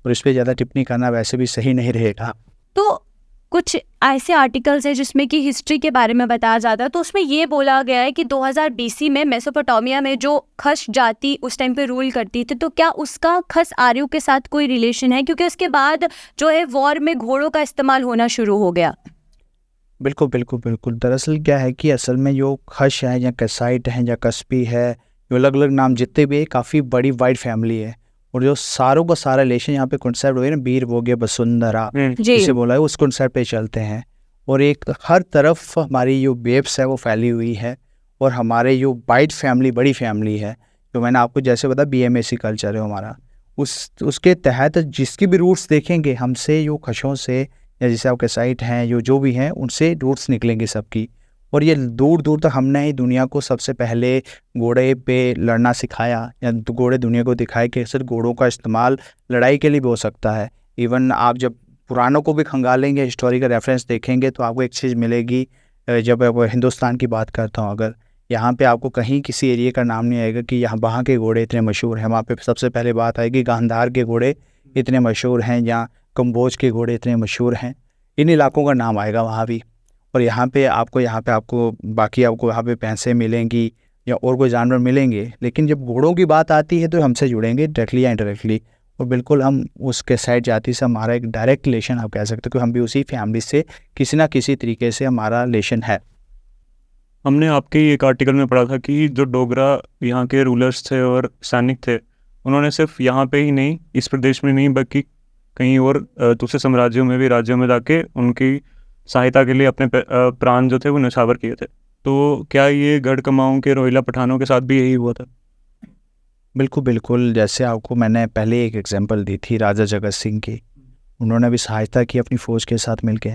और इस पर ज़्यादा टिप्पणी करना वैसे भी सही नहीं रहेगा। तो कुछ ऐसे आर्टिकल्स हैं जिसमें कि हिस्ट्री के बारे में बताया जाता है, तो उसमें ये बोला गया है कि 2000 BC में मेसोपोटामिया में जो खश जाति उस टाइम पे रूल करती थी, तो क्या उसका खस आर्यों के साथ कोई रिलेशन है? क्योंकि उसके बाद जो है वॉर में घोड़ों का इस्तेमाल होना शुरू हो गया। बिल्कुल बिल्कुल बिल्कुल। दरअसल क्या है कि असल में जो खश है या कैसाइट है या कस्बी है, जो अलग अलग नाम जितने भी है, काफ़ी बड़ी वाइड फैमिली है। और जो सारों का सारा रिलेशन यहाँ पे कॉन्सेप्ट हो गया ना, वीर भोग्य वसुंधरा जी जिसे बोला है, उस कॉन्सेप्ट पे चलते हैं। और एक हर तरफ हमारी जो वेब्स है वो फैली हुई है, और हमारे जो वाइड फैमिली, बड़ी फैमिली है, जो मैंने आपको जैसे बताया BMAC कल्चर है हमारा, उसके तहत जिसकी भी रूट्स देखेंगे हमसे, जो खशों से या जैसे आप कैसाइट हैं, जो भी हैं, उनसे रूट्स निकलेंगे सबकी। और ये दूर दूर तक हमने ही दुनिया को सबसे पहले घोड़े पे लड़ना सिखाया, या घोड़े दुनिया को दिखाए कि सिर्फ घोड़ों का इस्तेमाल लड़ाई के लिए भी हो सकता है। इवन आप जब पुरानों को भी खंगालेंगे, हिस्टोरिकल रेफरेंस देखेंगे, तो आपको एक चीज़ मिलेगी। जब अब हिंदुस्तान की बात करता हूँ, अगर यहाँ पे आपको कहीं किसी एरिया का नाम नहीं आएगा कि यहाँ वहाँ के घोड़े इतने मशहूर हैं। वहाँ पे सबसे पहले बात आएगी गांधार के घोड़े इतने मशहूर हैं, या कंबोज के घोड़े इतने मशहूर हैं। इन इलाकों का नाम आएगा वहाँ भी। और यहाँ पे आपको बाकी आपको यहाँ पे पैसे मिलेंगी या और कोई जानवर मिलेंगे, लेकिन जब घोड़ों की बात आती है तो हमसे जुड़ेंगे डायरेक्टली या इनडायरेक्टली। और बिल्कुल हम उसके साइड जाति से हमारा एक डायरेक्ट रिलेशन आप कह सकते हो कि हम भी उसी फैमिली से किसी ना किसी तरीके से हमारा रिलेशन है। हमने आपके एक आर्टिकल में पढ़ा था कि जो डोगरा यहाँ के रूलर्स थे और सैनिक थे, उन्होंने सिर्फ यहाँ पे ही नहीं, इस प्रदेश में नहीं, बल्कि कहीं और दूसरे साम्राज्यों में भी, राज्यों में जाके उनकी सहायता के लिए अपने प्राण जो थे वो न्यौछावर किए थे। तो क्या ये गढ़ कुमाऊं के रोहिला पठानों के साथ भी यही हुआ था? बिल्कुल बिल्कुल। जैसे आपको मैंने पहले एक एग्जांपल दी थी राजा जगत सिंह की, उन्होंने भी सहायता की अपनी फ़ौज के साथ मिलके।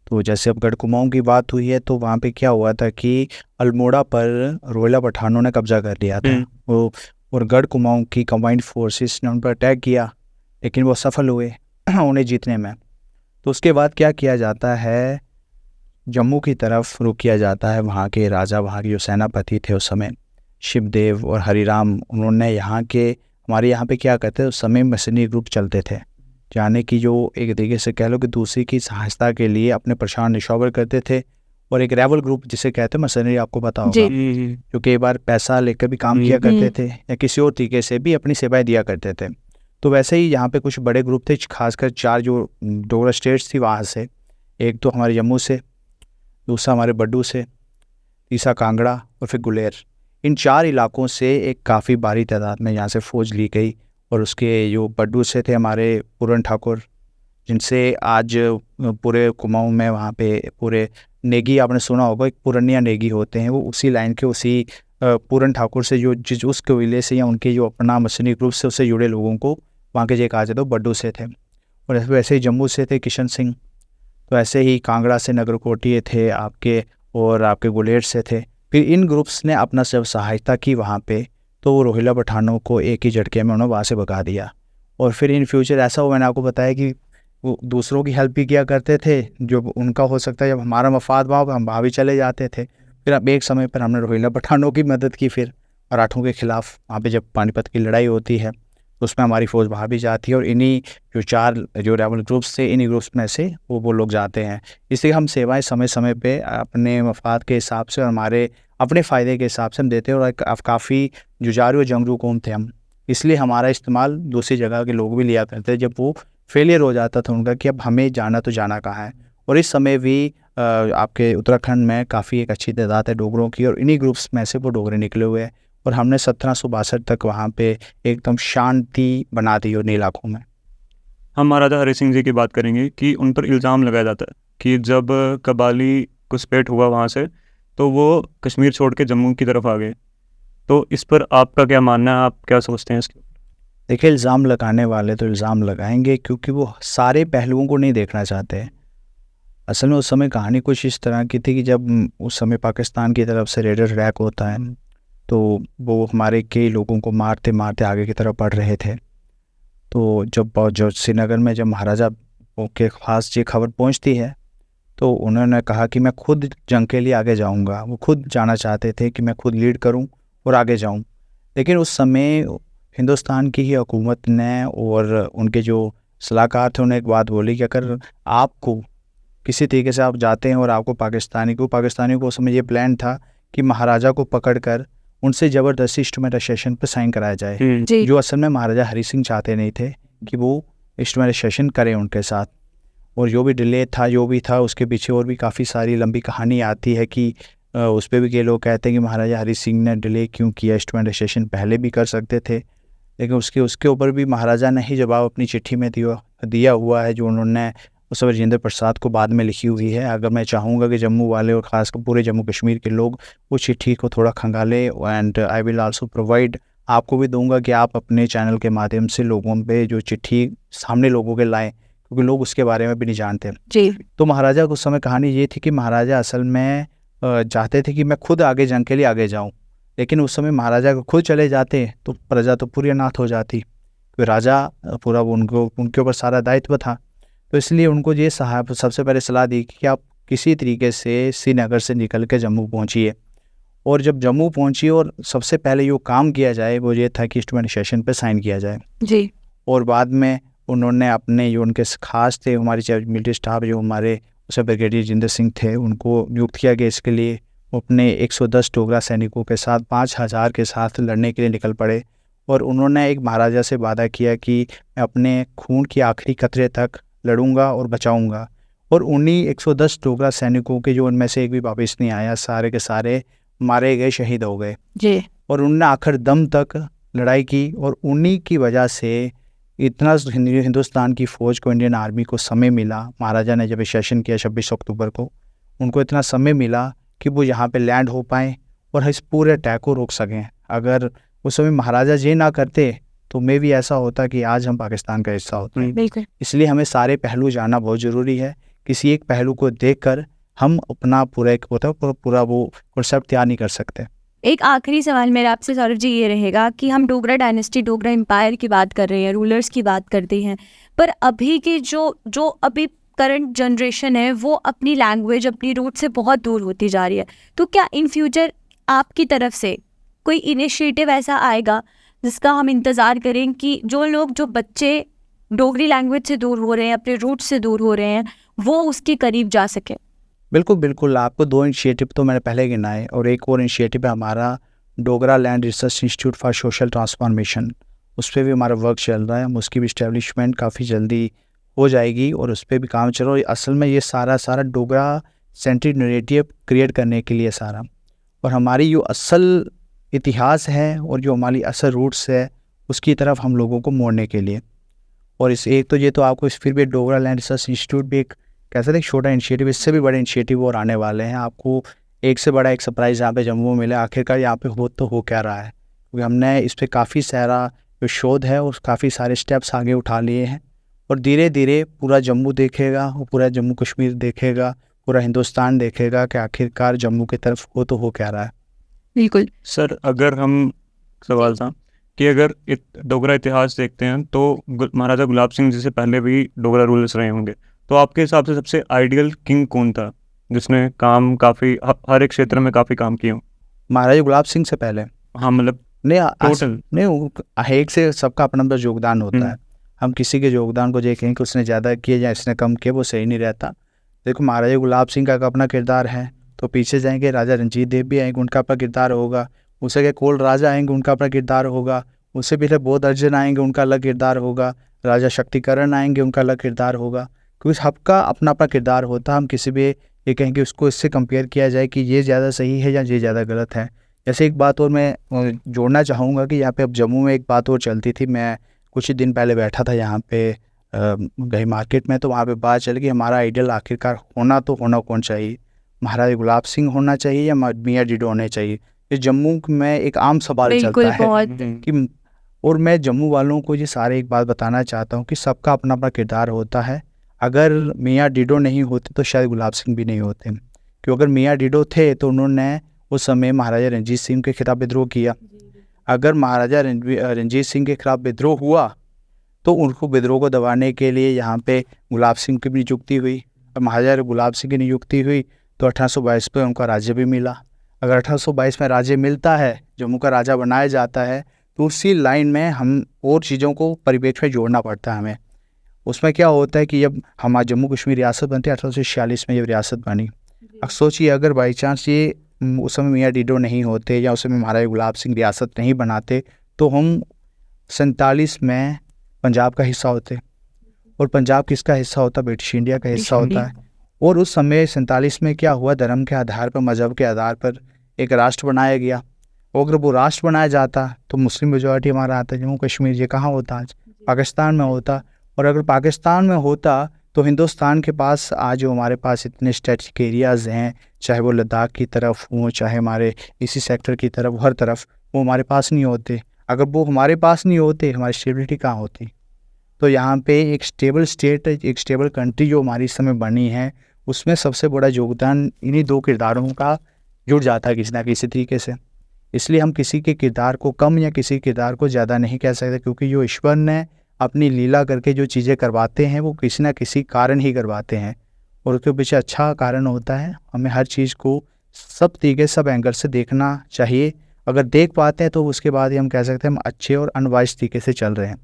तो जैसे अब गढ़ कुमाऊं की बात हुई है, तो वहाँ पे क्या हुआ था कि अल्मोड़ा पर रोहिला पठानों ने कब्जा कर लिया था वो, और गढ़ कुमाऊं की कंबाइंड फोर्सेस ने उन पर अटैक किया, लेकिन वो सफल हुए उन्हें जीतने में। तो उसके बाद क्या किया जाता है, जम्मू की तरफ रुक किया जाता है। वहाँ के राजा, वहाँ के जो सेनापति थे उस समय, शिवदेव और हरिराम, उन्होंने यहाँ के, हमारे यहाँ पे क्या कहते हैं उस समय मसनी ग्रुप चलते थे, जाने की जो एक तरीके से कह लो कि दूसरी की सहायता के लिए अपने प्रशांत न्यौछावर करते थे। और एक रेबल ग्रुप जिसे कहते हैं मसनरी, आपको पता होगा, जो कई बार पैसा लेकर भी काम किया करते थे या किसी और तरीके से भी अपनी सेवाएं दिया करते थे। तो वैसे ही यहाँ पे कुछ बड़े ग्रुप थे, खासकर 4 जो डोगरा स्टेट्स थी वहाँ से, एक तो हमारे जम्मू से, दूसरा हमारे बड्डू से, तीसरा कांगड़ा और फिर गुलेर। इन 4 इलाकों से एक काफ़ी भारी तादाद में यहाँ से फ़ौज ली गई। और उसके जो बड्डू से थे हमारे पूरन ठाकुर, जिनसे आज पूरे कुमाऊं में वहाँ पे पूरे नेगी, आपने सुना होगा, एक पुरनिया नेगी होते हैं, वो उसी लाइन के, उसी पूरन ठाकुर से जो उस कबीले से या उनके जो अपना मसनी ग्रुप से उससे जुड़े लोगों को वहाँ के जो कहा जाता है बड्डू से थे। और वैसे ही जम्मू से थे किशन सिंह, तो ऐसे ही कांगड़ा से नगरकोटिये थे आपके, और आपके गुलेर से थे। फिर इन ग्रुप्स ने अपना जब सहायता की वहाँ पे, तो वो रोहिला पठानों को एक ही झटके में उन्होंने वहाँ से भगा दिया। और फिर इन फ्यूचर ऐसा हुआ, मैंने आपको बताया कि वो दूसरों की हेल्प भी किया करते थे, जो उनका हो सकता है जब हमारा मफाद वहाँ, हम वहाँ भी चले जाते थे। फिर अब एक समय पर हमने रोहिला पठानों की मदद की, फिर मराठों के ख़िलाफ़ वहाँ पे जब पानीपत की लड़ाई होती है, तो उसमें हमारी फ़ौज वहाँ भी जाती है। और इन्हीं जो 4 जो रेबल ग्रुप्स थे, इन्हीं ग्रुप्स में से वो लोग जाते हैं। इसलिए हम सेवाएं समय समय पे अपने मफाद के हिसाब से और हमारे अपने फ़ायदे के हिसाब से हम देते हैं। और काफ़ी जुझारू और जंगजू कौम थे हम, इसलिए हमारा इस्तेमाल दूसरी जगह के लोग भी लिया करते जब वो फेलियर हो जाता था उनका कि अब हमें जाना तो जाना कहाँ है। और इस समय भी आपके उत्तराखंड में काफ़ी एक अच्छी तादाद है डोगरों की, और इन्हीं ग्रुप्स में से वो डोगरे निकले हुए हैं। और हमने 1762 तक वहाँ पे एकदम शांति बना दी उन इलाकों में। हम महाराजा हरि सिंह जी की बात करेंगे कि उन पर इल्ज़ाम लगाया जाता है कि जब कबाली घुसपैठ हुआ वहाँ से, तो वो कश्मीर छोड़ के जम्मू की तरफ आ गए। तो इस पर आपका क्या मानना है, आप क्या सोचते हैं इसके? देखिए, इल्ज़ाम लगाने वाले तो इल्ज़ाम लगाएंगे क्योंकि वो सारे पहलुओं को नहीं देखना चाहते हैं। असल में उस समय कहानी कुछ इस तरह की थी कि जब उस समय पाकिस्तान की तरफ से रेडर अटैक होता है तो वो हमारे कई लोगों को मारते मारते आगे की तरफ बढ़ रहे थे। तो जब श्रीनगर में जब महाराजा के पास ये खबर पहुंचती है तो उन्होंने कहा कि मैं खुद जंग के लिए आगे जाऊंगा। वो खुद जाना चाहते थे कि मैं खुद लीड करूं और आगे जाऊं। लेकिन उस समय हिंदुस्तान की ही हुकूमत ने और उनके जो सलाहकार थे उन्हें एक बात बोली कि अगर आपको किसी तरीके से आप जाते हैं और आपको पाकिस्तानियों को उस समय ये प्लान था कि महाराजा को पकड़कर उनसे ज़बरदस्ती इंस्ट्रूमेंटाइजेशन पर साइन कराया जाए, जी जो असल में महाराजा हरी सिंह चाहते नहीं थे कि वो इंस्ट्रूमेंटाइजेशन करें उनके साथ। और जो भी डिले था जो भी था उसके पीछे और भी काफ़ी सारी लंबी कहानी आती है कि उस पर भी कई लोग कहते हैं कि महाराजा हरी सिंह ने डिले क्यों किया, इंस्ट्रूमेंटाइजेशन पहले भी कर सकते थे। लेकिन उसके ऊपर भी महाराजा ने ही जवाब अपनी चिट्ठी में दिया हुआ है, जो उन्होंने उस समय राजेंद्र प्रसाद को बाद में लिखी हुई है। अगर मैं चाहूँगा कि जम्मू वाले और ख़ासकर पूरे जम्मू कश्मीर के लोग वो चिट्ठी को थोड़ा खंगाले, and I will also provide, आपको भी दूंगा कि आप अपने चैनल के माध्यम से लोगों पे जो चिट्ठी सामने लोगों के लाएं, क्योंकि लोग उसके बारे में भी नहीं जानते। जी तो महाराजा को उस समय कहानी ये थी कि महाराजा असल में चाहते थे कि मैं खुद आगे जंग के लिए आगे जाऊँ। लेकिन उस समय महाराजा को खुद चले जाते तो प्रजा तो पूरी अनाथ हो जाती, क्योंकि राजा पूरा उनके ऊपर सारा दायित्व था। तो इसलिए उनको ये साहब सबसे पहले सलाह दी कि आप किसी तरीके से श्रीनगर से निकल के जम्मू पहुंचिए। और जब जम्मू पहुंची और सबसे पहले जो काम किया जाए वो ये था कि इंस्ट्रूमेंटाइजेशन पे साइन किया जाए। जी और बाद में उन्होंने अपने जो उनके खास थे हमारे मिलिट्री स्टाफ जो हमारे उसे ब्रिगेडियर जिंदर सिंह थे उनको नियुक्त किया गया इसके लिए। वो अपने 110 डोगरा सैनिकों के साथ 5000 के साथ लड़ने के लिए निकल पड़े। और उन्होंने एक महाराजा से वादा किया कि मैं अपने खून की आखिरी कतरे तक लड़ूंगा और बचाऊंगा। और उन्हीं 110 डोगरा सैनिकों के जो उनमें से एक भी वापस नहीं आया, सारे के सारे मारे गए, शहीद हो गए। जी और उनने आखिर दम तक लड़ाई की और उन्हीं की वजह से इतना हिंदुस्तान की फ़ौज को, इंडियन आर्मी को समय मिला। महाराजा ने जब सेशन किया 26 अक्टूबर को, उनको इतना समय मिला कि वो यहाँ पे लैंड हो पाएँ और इस पूरे अटैक को रोक सकें। अगर उस समय महाराजा ये ना करते तो मे भी ऐसा होता कि आज हम पाकिस्तान का हिस्सा होते। बिल्कुल इसलिए हमें सारे पहलू जानना बहुत ज़रूरी है। किसी एक पहलू को देखकर हम अपना पूरा वो कॉन्सेप्ट तैयार नहीं कर सकते। एक आखिरी सवाल मेरा आपसे सौरभ जी ये रहेगा कि हम डोगरा डायनेस्टी, डोगरा एम्पायर की बात कर रहे हैं, रूलर्स की बात करते हैं, पर अभी की जो अभी करंट जनरेशन है वो अपनी लैंग्वेज, अपनी रूट से बहुत दूर होती जा रही है। तो क्या इन फ्यूचर आपकी तरफ से कोई इनिशिएटिव ऐसा आएगा जिसका हम इंतज़ार करें कि जो बच्चे डोगरी लैंग्वेज से दूर हो रहे हैं, अपने रूट से दूर हो रहे हैं, वो उसके करीब जा सकें? बिल्कुल। आपको 2 इनिशिएटिव तो मैंने पहले गिनाए और एक और इनिशिएटिव है हमारा Dogra land research institute for social transformation. उस पर भी हमारा वर्क चल रहा है। उसकी भी इस्टेब्लिशमेंट काफ़ी जल्दी हो जाएगी और उस पर भी काम चल रहा है। असल में ये सारा डोगरा सेंट्रिक नैरेटिव क्रिएट करने के लिए सारा, और हमारी जो असल इतिहास है और जो हमारी असल रूट्स है उसकी तरफ हम लोगों को मोड़ने के लिए। और इस एक तो ये तो आपको फिर भी डोगरा लैंड रिसर्च इंस्टीट्यूट भी एक कैसा एक छोटा इनिशिएटिव, इससे भी बड़े इनिशिएटिव और आने वाले हैं। आपको एक से बड़ा एक सरप्राइज़ यहाँ पे जम्मू में मिला। आखिरकार यहाँ पे हो क्या रहा है, क्योंकि हमने इस पर काफ़ी सारा जो शोध है और काफ़ी सारे स्टेप्स आगे उठा लिए हैं। और धीरे धीरे पूरा जम्मू देखेगा और पूरा जम्मू कश्मीर देखेगा, पूरा हिंदुस्तान देखेगा कि आखिरकार जम्मू की तरफ हो क्या रहा है। बिल्कुल सर, अगर हम सवाल था कि अगर डोगरा इतिहास देखते हैं तो महाराजा गुलाब सिंह जी से पहले भी डोगरा रूलर्स रहे होंगे, तो आपके हिसाब से सबसे आइडियल किंग कौन था जिसने काम काफ़ी हर एक क्षेत्र में काफ़ी काम किए हों? महाराजा गुलाब सिंह से पहले हाँ, मतलब टोटल नहीं, एक से सबका अपना अपना योगदान होता है। हम किसी के योगदान को देखें कि उसने ज़्यादा किया या इसने कम किया, वो सही नहीं रहता। देखो, महाराजा गुलाब सिंह का अपना किरदार है, तो पीछे जाएंगे राजा रंजीत देव भी आएंगे, उनका अपना किरदार होगा। उससे के कोल राजा आएंगे, उनका अपना किरदार होगा। उससे पहले बौद्ध अर्जन आएंगे, उनका अलग किरदार होगा। राजा शक्तिकरण आएंगे, उनका अलग किरदार होगा। क्योंकि सबका अपना अपना किरदार होता है। हम किसी भी ये कहेंगे उसको इससे कंपेयर किया जाए कि ये ज़्यादा सही है या ये ज़्यादा गलत है। जैसे एक बात और मैं जोड़ना चाहूँगा कि यहाँ पे अब जम्मू में एक बात और चलती थी। मैं कुछ ही दिन पहले बैठा था यहाँ पे गई मार्केट में, तो वहाँ पे बात चल कि हमारा आइडियल आखिरकार होना कौन चाहिए, महाराजा गुलाब सिंह होना चाहिए या मियाँ डीडो होने चाहिए। ये जम्मू में एक आम सवाल चलता है कि और मैं जम्मू वालों को ये सारे एक बात बताना चाहता हूँ कि सबका अपना अपना किरदार होता है। अगर मियाँ डिडो नहीं होते तो शायद गुलाब सिंह भी नहीं होते, क्योंकि अगर मियाँ डिडो थे तो उन्होंने उस समय महाराजा रंजीत सिंह के खिलाफ विद्रोह किया। अगर महाराजा रंजीत सिंह के खिलाफ विद्रोह हुआ तो उनको विद्रोह को दबाने के लिए यहाँ पे गुलाब सिंह की भी नियुक्ति हुई, और महाराजा गुलाब सिंह की नियुक्ति हुई तो 1822 पे उनका राज्य भी मिला। अगर 1822 में राज्य मिलता है, जम्मू का राजा बनाया जाता है, तो उसी लाइन में हम और चीज़ों को परिप्रेक्ष्य में जोड़ना पड़ता है हमें। उसमें क्या होता है कि जब हमारा जम्मू कश्मीर रियासत बनती है 1846 में, जब रियासत बनी, अब सोचिए अगर बाई चांस ये उस समय मियाँ डिडो नहीं होते या उस समय महाराजा गुलाब सिंह रियासत नहीं बनाते तो हम 47 में पंजाब का हिस्सा होते, और पंजाब किसका हिस्सा होता? ब्रिटिश इंडिया का हिस्सा होता है। और उस समय 47 में क्या हुआ, धर्म के आधार पर, मजहब के आधार पर एक राष्ट्र बनाया गया। और अगर वो राष्ट्र बनाया जाता तो मुस्लिम मेजॉरिटी हमारा आता, जम्मू कश्मीर ये कहाँ होता आज? पाकिस्तान में होता। और अगर पाकिस्तान में होता तो हिंदुस्तान के पास आज जो हमारे पास इतने स्ट्रेटेजिक एरियाज़ हैं, चाहे वो लद्दाख की तरफ हो, चाहे हमारे इसी सेक्टर की तरफ, हर तरफ वो हमारे पास नहीं होते। अगर वो हमारे पास नहीं होते, हमारी स्टेबिलिटी कहाँ होती? तो यहाँ पे एक स्टेबल स्टेट, एक स्टेबल कंट्री जो हमारी इस समय बनी है, उसमें सबसे बड़ा योगदान इन्हीं दो किरदारों का जुड़ जाता है किसी ना किसी तरीके से। इसलिए हम किसी के किरदार को कम या किसी किरदार को ज़्यादा नहीं कह सकते, क्योंकि जो ईश्वर ने अपनी लीला करके जो चीज़ें करवाते हैं वो किसी ना किसी कारण ही करवाते हैं, और उसके पीछे अच्छा कारण होता है। हमें हर चीज़ को सब तरीके, सब एंगल से देखना चाहिए। अगर देख पाते हैं तो उसके बाद ही हम कह सकते हैं हम अच्छे और अनवाइज तरीके से चल रहे हैं।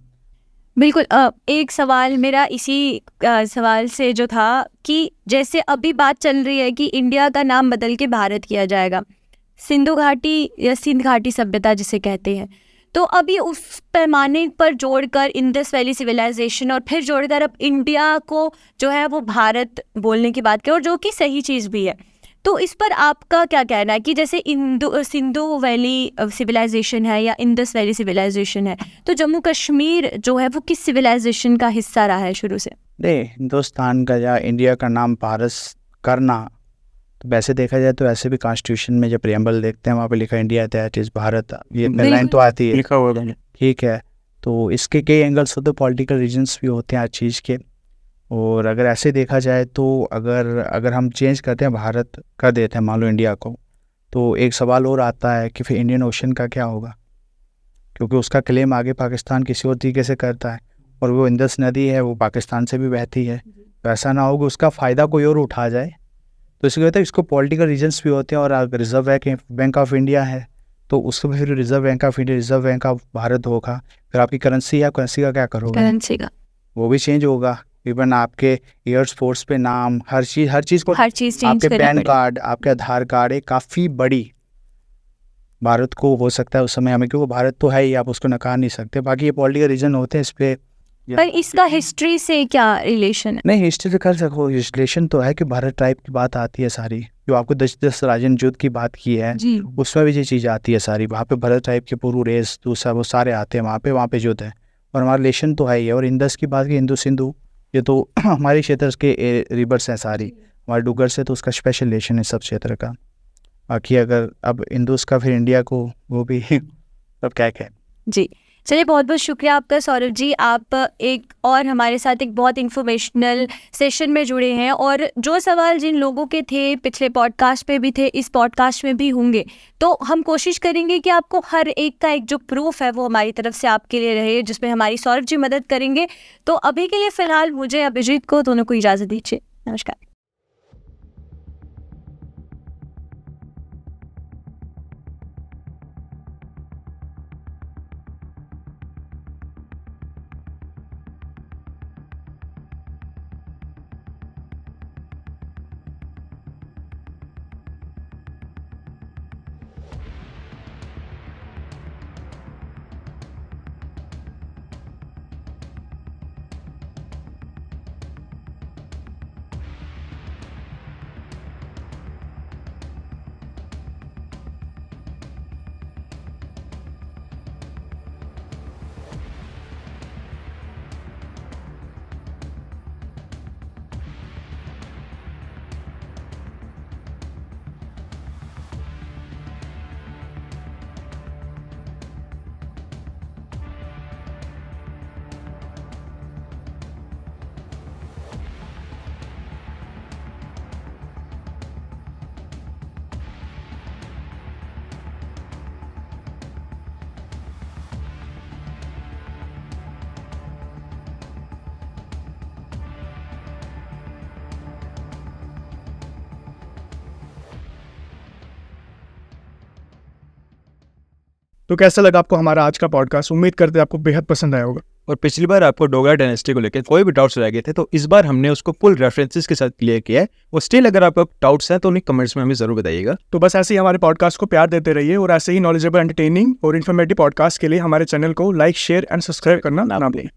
बिल्कुल। एक सवाल मेरा इसी सवाल से जो था कि जैसे अभी बात चल रही है कि इंडिया का नाम बदल के भारत किया जाएगा, सिंधु घाटी या सिंध घाटी सभ्यता जिसे कहते हैं, तो अभी उस पैमाने पर जोड़कर इंडस वैली सिविलाइजेशन और फिर जोड़कर अब इंडिया को जो है वो भारत बोलने की बात करें, और जो कि सही चीज़ भी है। तो इस पर आपका क्या कहना है कि जैसे सिंधु वैली सिविलाइजेशन है या इंडस वैली सिविलाइजेशन है, तो जम्मू कश्मीर जो है वो किस सिविलाइजेशन का हिस्सा रहा है शुरू से? नहीं, हिंदुस्तान का या इंडिया का नाम भारत करना, तो वैसे देखा जाए तो ऐसे भी कॉन्स्टिट्यूशन में जब प्रियम्बल देखते हैं वहाँ पे लिखा इंडिया दैट इज़ भारत, ये लाइन तो आती है, लिखा हुआ है। ठीक है। तो इसके कई एंगल्स होते हैं, पॉलिटिकल रीजंस भी होते हैं हर चीज़ के। और अगर ऐसे देखा जाए तो अगर हम चेंज करते हैं, भारत कर देते हैं मान लो इंडिया को, तो एक सवाल और आता है कि फिर इंडियन ओशन का क्या होगा, क्योंकि उसका क्लेम आगे पाकिस्तान किसी और तरीके से करता है, और वो इंडस नदी है वो पाकिस्तान से भी बहती है। तो ऐसा ना हो कि उसका फ़ायदा कोई और उठा जाए। तो इसलिए होता है इसको पॉलिटिकल रीजंस भी होते हैं। और अगर रिजर्व बैंक ऑफ इंडिया है तो उसको फिर reserve bank of India, reserve bank of Bharat होगा। फिर आपकी करेंसी है, करेंसी का क्या करोगे? करेंसी का वो भी चेंज होगा। इवन आपके एयरफोर्स पे नाम, हर चीज़ को, हर चीज़ चेंज आपके करनी पैन पड़ेगी। कार्ड, आपके आधार कार्ड, एक काफ़ी बड़ी भारत को हो सकता है उस समय हमें, क्योंकि भारत तो है ही, आप उसको नकार नहीं सकते। बाकी ये पॉलिटिकल रीजन होते हैं इस पर। पर इसका हिस्ट्री से क्या रिलेशन है? नहीं, हिस्ट्री से कर सको, रिलेशन तो है कि भारत ट्राइब की बात आती है सारी, जो आपको 10 राजन युद्ध की बात की है जी, उसमें भी ये चीज़ आती है सारी। वहाँ पे भरत टाइप के पूर्व रेस दूसरा वो सारे आते हैं वहाँ पे युद्ध है, और हमारा रिलेशन तो है ही है। और इंडस की बात की, हिंदू सिंधु, ये तो हमारे क्षेत्र के रिवर्स हैं सारी, हमारे डुगर से, तो उसका स्पेशल रिलेशन है सब क्षेत्र का। बाकी अगर अब इंडस का फिर इंडिया को वो भी अब क्या कहें। जी, चलिए बहुत बहुत शुक्रिया आपका सौरभ जी। आप एक और हमारे साथ एक बहुत इन्फॉर्मेशनल सेशन में जुड़े हैं, और जो सवाल जिन लोगों के थे पिछले पॉडकास्ट पे भी थे, इस पॉडकास्ट में भी होंगे, तो हम कोशिश करेंगे कि आपको हर एक का एक जो प्रूफ है वो हमारी तरफ से आपके लिए रहे, जिसमें हमारी सौरभ जी मदद करेंगे। तो अभी के लिए फ़िलहाल मुझे, अभिजीत को, दोनों को इजाज़त दीजिए। नमस्कार। तो कैसा लगा आपको हमारा आज का पॉडकास्ट? उम्मीद करते हैं आपको बेहद पसंद आया होगा। और पिछली बार आपको डोगरा डायनेस्टी को लेकर कोई भी डाउट्स रह गए थे, तो इस बार हमने उसको फुल रेफरेंसेस के साथ क्लियर किया है। और स्टिल अगर आपको डाउट्स हैं तो उन्हें कमेंट्स में हमें ज़रूर बताइएगा। तो बस ऐसे ही हमारे पॉडकास्ट को प्यार देते रहिए और ऐसे ही नॉलेजेबल, एंटरटेनिंग और इन्फॉर्मेटिव पॉडकास्ट के लिए हमारे चैनल को लाइक, शेयर एंड सब्सक्राइब करना ना भूलें।